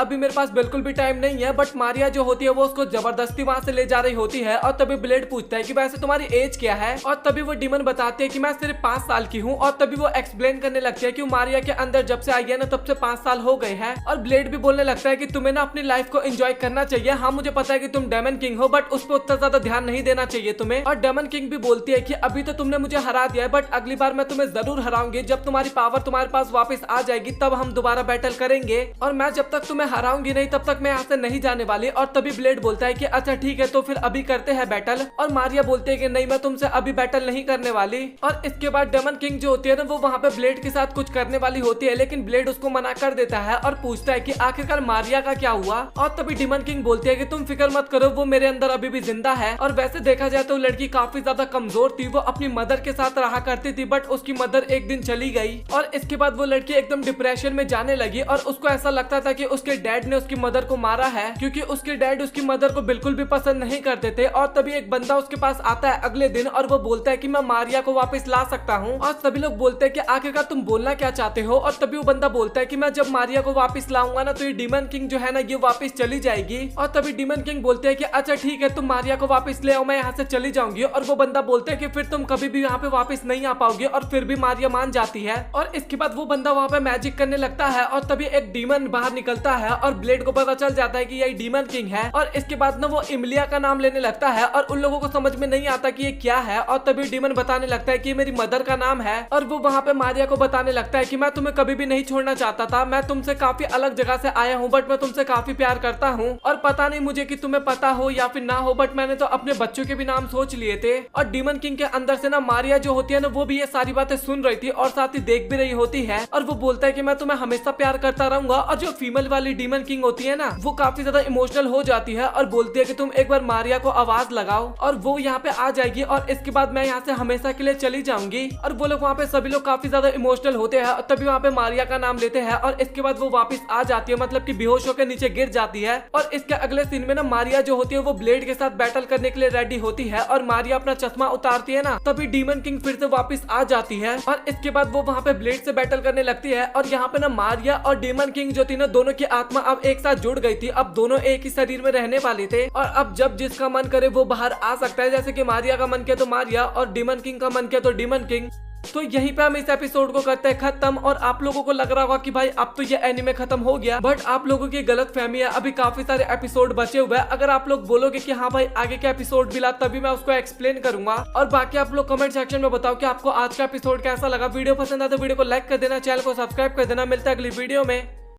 अभी मेरे पास बिल्कुल भी टाइम नहीं है, बट मारिया जो होती है वो उसको जबरदस्ती वहाँ से ले जा रही होती है। और तभी ब्लेड पूछता है कि वैसे तुम्हारी एज क्या है, और तभी वो डीमन बताती है कि मैं सिर्फ 5 साल की हूँ। और तभी वो एक्सप्लेन करने लगती है कि मारिया के अंदर जब से आई है ना तब से 5 साल हो गए हैं। और ब्लेड भी बोलने लगता है कि तुम्हें ना अपनी लाइफ को एंजॉय करना चाहिए। हाँ मुझे पता है कि तुम डेमन किंग हो, बट उस पर उतना ज्यादा ध्यान नहीं देना चाहिए तुम्हें। और डेमन किंग भी बोलती है कि अभी तो तुमने मुझे हरा दिया है, बट अगली बार मैं तुम्हें जरूर हराऊंगी। जब तुम्हारी पावर तुम्हारे पास वापस आ जाएगी तब हम दोबारा बैटल करेंगे, और मैं जब तक तुम्हें हराऊंगी नहीं तब तक मैं यहाँ से नहीं जाने वाली। और तभी ब्लेड बोलता है कि अच्छा ठीक है तो फिर अभी करते हैं बैटल। और मारिया बोलती है कि नहीं मैं तुमसे अभी बैटल नहीं करने वाली। और इसके बाद डेमन किंग जो होती है ना वो वहाँ पे ब्लेड के साथ कुछ करने वाली होती है, लेकिन ब्लेड उसको मना कर देता है और पूछता है कि आखिरकार मारिया का क्या हुआ। और तभी डेमन किंग बोलती है कि तुम फिक्र मत करो, वो मेरे अंदर अभी भी जिंदा है। और वैसे देखा जाए तो लड़की काफी ज्यादा कमजोर थी, वो अपनी मदर के साथ रहा करती थी, बट उसकी मदर एक दिन चली गई। और इसके बाद वो लड़की एकदम डिप्रेशन में जाने लगी, और उसको ऐसा लगता था कि उसके डैड ने उसकी मदर को मारा है, क्योंकि उसके डैड उसकी मदर को बिल्कुल भी पसंद नहीं करते थे। और तभी एक बंदा उसके पास आता है अगले दिन, और वो बोलता है कि मैं मारिया को वापस ला सकता हूँ। और सभी लोग बोलते हैं कि आखिरकार तुम बोलना क्या चाहते हो। और तभी वो बंदा बोलता है कि मैं जब मारिया को वापस लाऊंगा ना तो ये डीमन किंग जो है ना ये वापस चली जाएगी। और तभी डीमन किंग बोलते हैं कि अच्छा ठीक है तुम मारिया को वापस ले आओ, मैं यहाँ से चली जाऊंगी। और वो बंदा बोलता है कि फिर तुम कभी भी यहाँ पे वापस नहीं आ पाओगे, और फिर भी मारिया मान जाती है। और इसके बाद वो बंदा वहाँ पे मैजिक करने लगता है, और तभी एक डीमन बाहर निकलता है, और ब्लेड को पता चल जाता है कि यही डीमन किंग है। और इसके बाद ना वो इमलिया का नाम लेने लगता है, और उन लोगों को समझ में नहीं आता कि ये क्या है। और तभी डीमन बताने लगता है कि मेरी मदर का नाम है, और वो वहाँ पे मारिया को बताने लगता है कि मैं तुम्हें कभी भी नहीं छोड़ना चाहता था, मैं तुमसे काफी अलग जगह से आया हूँ, बट मैं तुमसे काफी प्यार करता हूँ। और पता नहीं मुझे कि तुम्हें पता हो या फिर ना हो, बट मैंने तो अपने बच्चों के भी नाम सोच लिए थे। और डीमन किंग के अंदर से ना मारिया जो होती है ना वो भी ये सारी बातें सुन रही थी, और साथ ही देख भी रही होती है। और वो बोलता है कि मैं तुम्हें हमेशा प्यार करता रहूंगा। और जो फीमेल वाली डीमन किंग होती है ना वो काफी ज्यादा इमोशनल हो जाती है, और बोलती है कि तुम एक बार मारिया को आवाज लगाओ और वो यहाँ पे आ जाएगी, और इसके बाद मैं यहाँ से हमेशा के लिए चली जाऊंगी। और वो लोग वहाँ पे सभी लोग काफी ज्यादा इमोशनल होते हैं, और तभी वहाँ पे मारिया का नाम लेते हैं, और इसके बाद वो वापस आ जाती है, मतलब कि बेहोश होकर नीचे गिर जाती है। और इसके अगले सीन में ना मारिया जो होती है वो ब्लेड के साथ बैटल करने के लिए रेडी होती है, और मारिया अपना चश्मा उतारती है ना तभी डीमन किंग फिर से वापस आ जाती है। और इसके बाद वो वहाँ पे ब्लेड से बैटल करने लगती है, और यहाँ पे ना मारिया और डीमन किंग जो थी ना दोनों की आत्मा अब एक साथ जुड़ गई थी। अब दोनों एक ही शरीर में रहने वाले थे, और अब जब जिसका मन करे वो बाहर आ सकता है, जैसे कि मारिया का मन किया तो मारिया, और डीमन किंग का मन किया तो डीमन किंग। तो यहीं पे हम इस एपिसोड को करते हैं खत्म। और आप लोगों को लग रहा होगा कि भाई अब तो ये एनिमे खत्म हो गया, बट आप लोगों की गलत फहमी है, अभी काफी सारे एपिसोड बचे हुए हैं। अगर आप लोग बोलोगे कि हाँ भाई आगे के एपिसोड भी ला, तभी मैं उसको एक्सप्लेन करूंगा। और बाकी आप लोग कमेंट सेक्शन में बताओ कि आपको आज का एपिसोड कैसा लगा। वीडियो पसंद आया तो वीडियो को लाइक कर देना, चैनल को सब्सक्राइब कर देना। मिलता है अगली वीडियो में।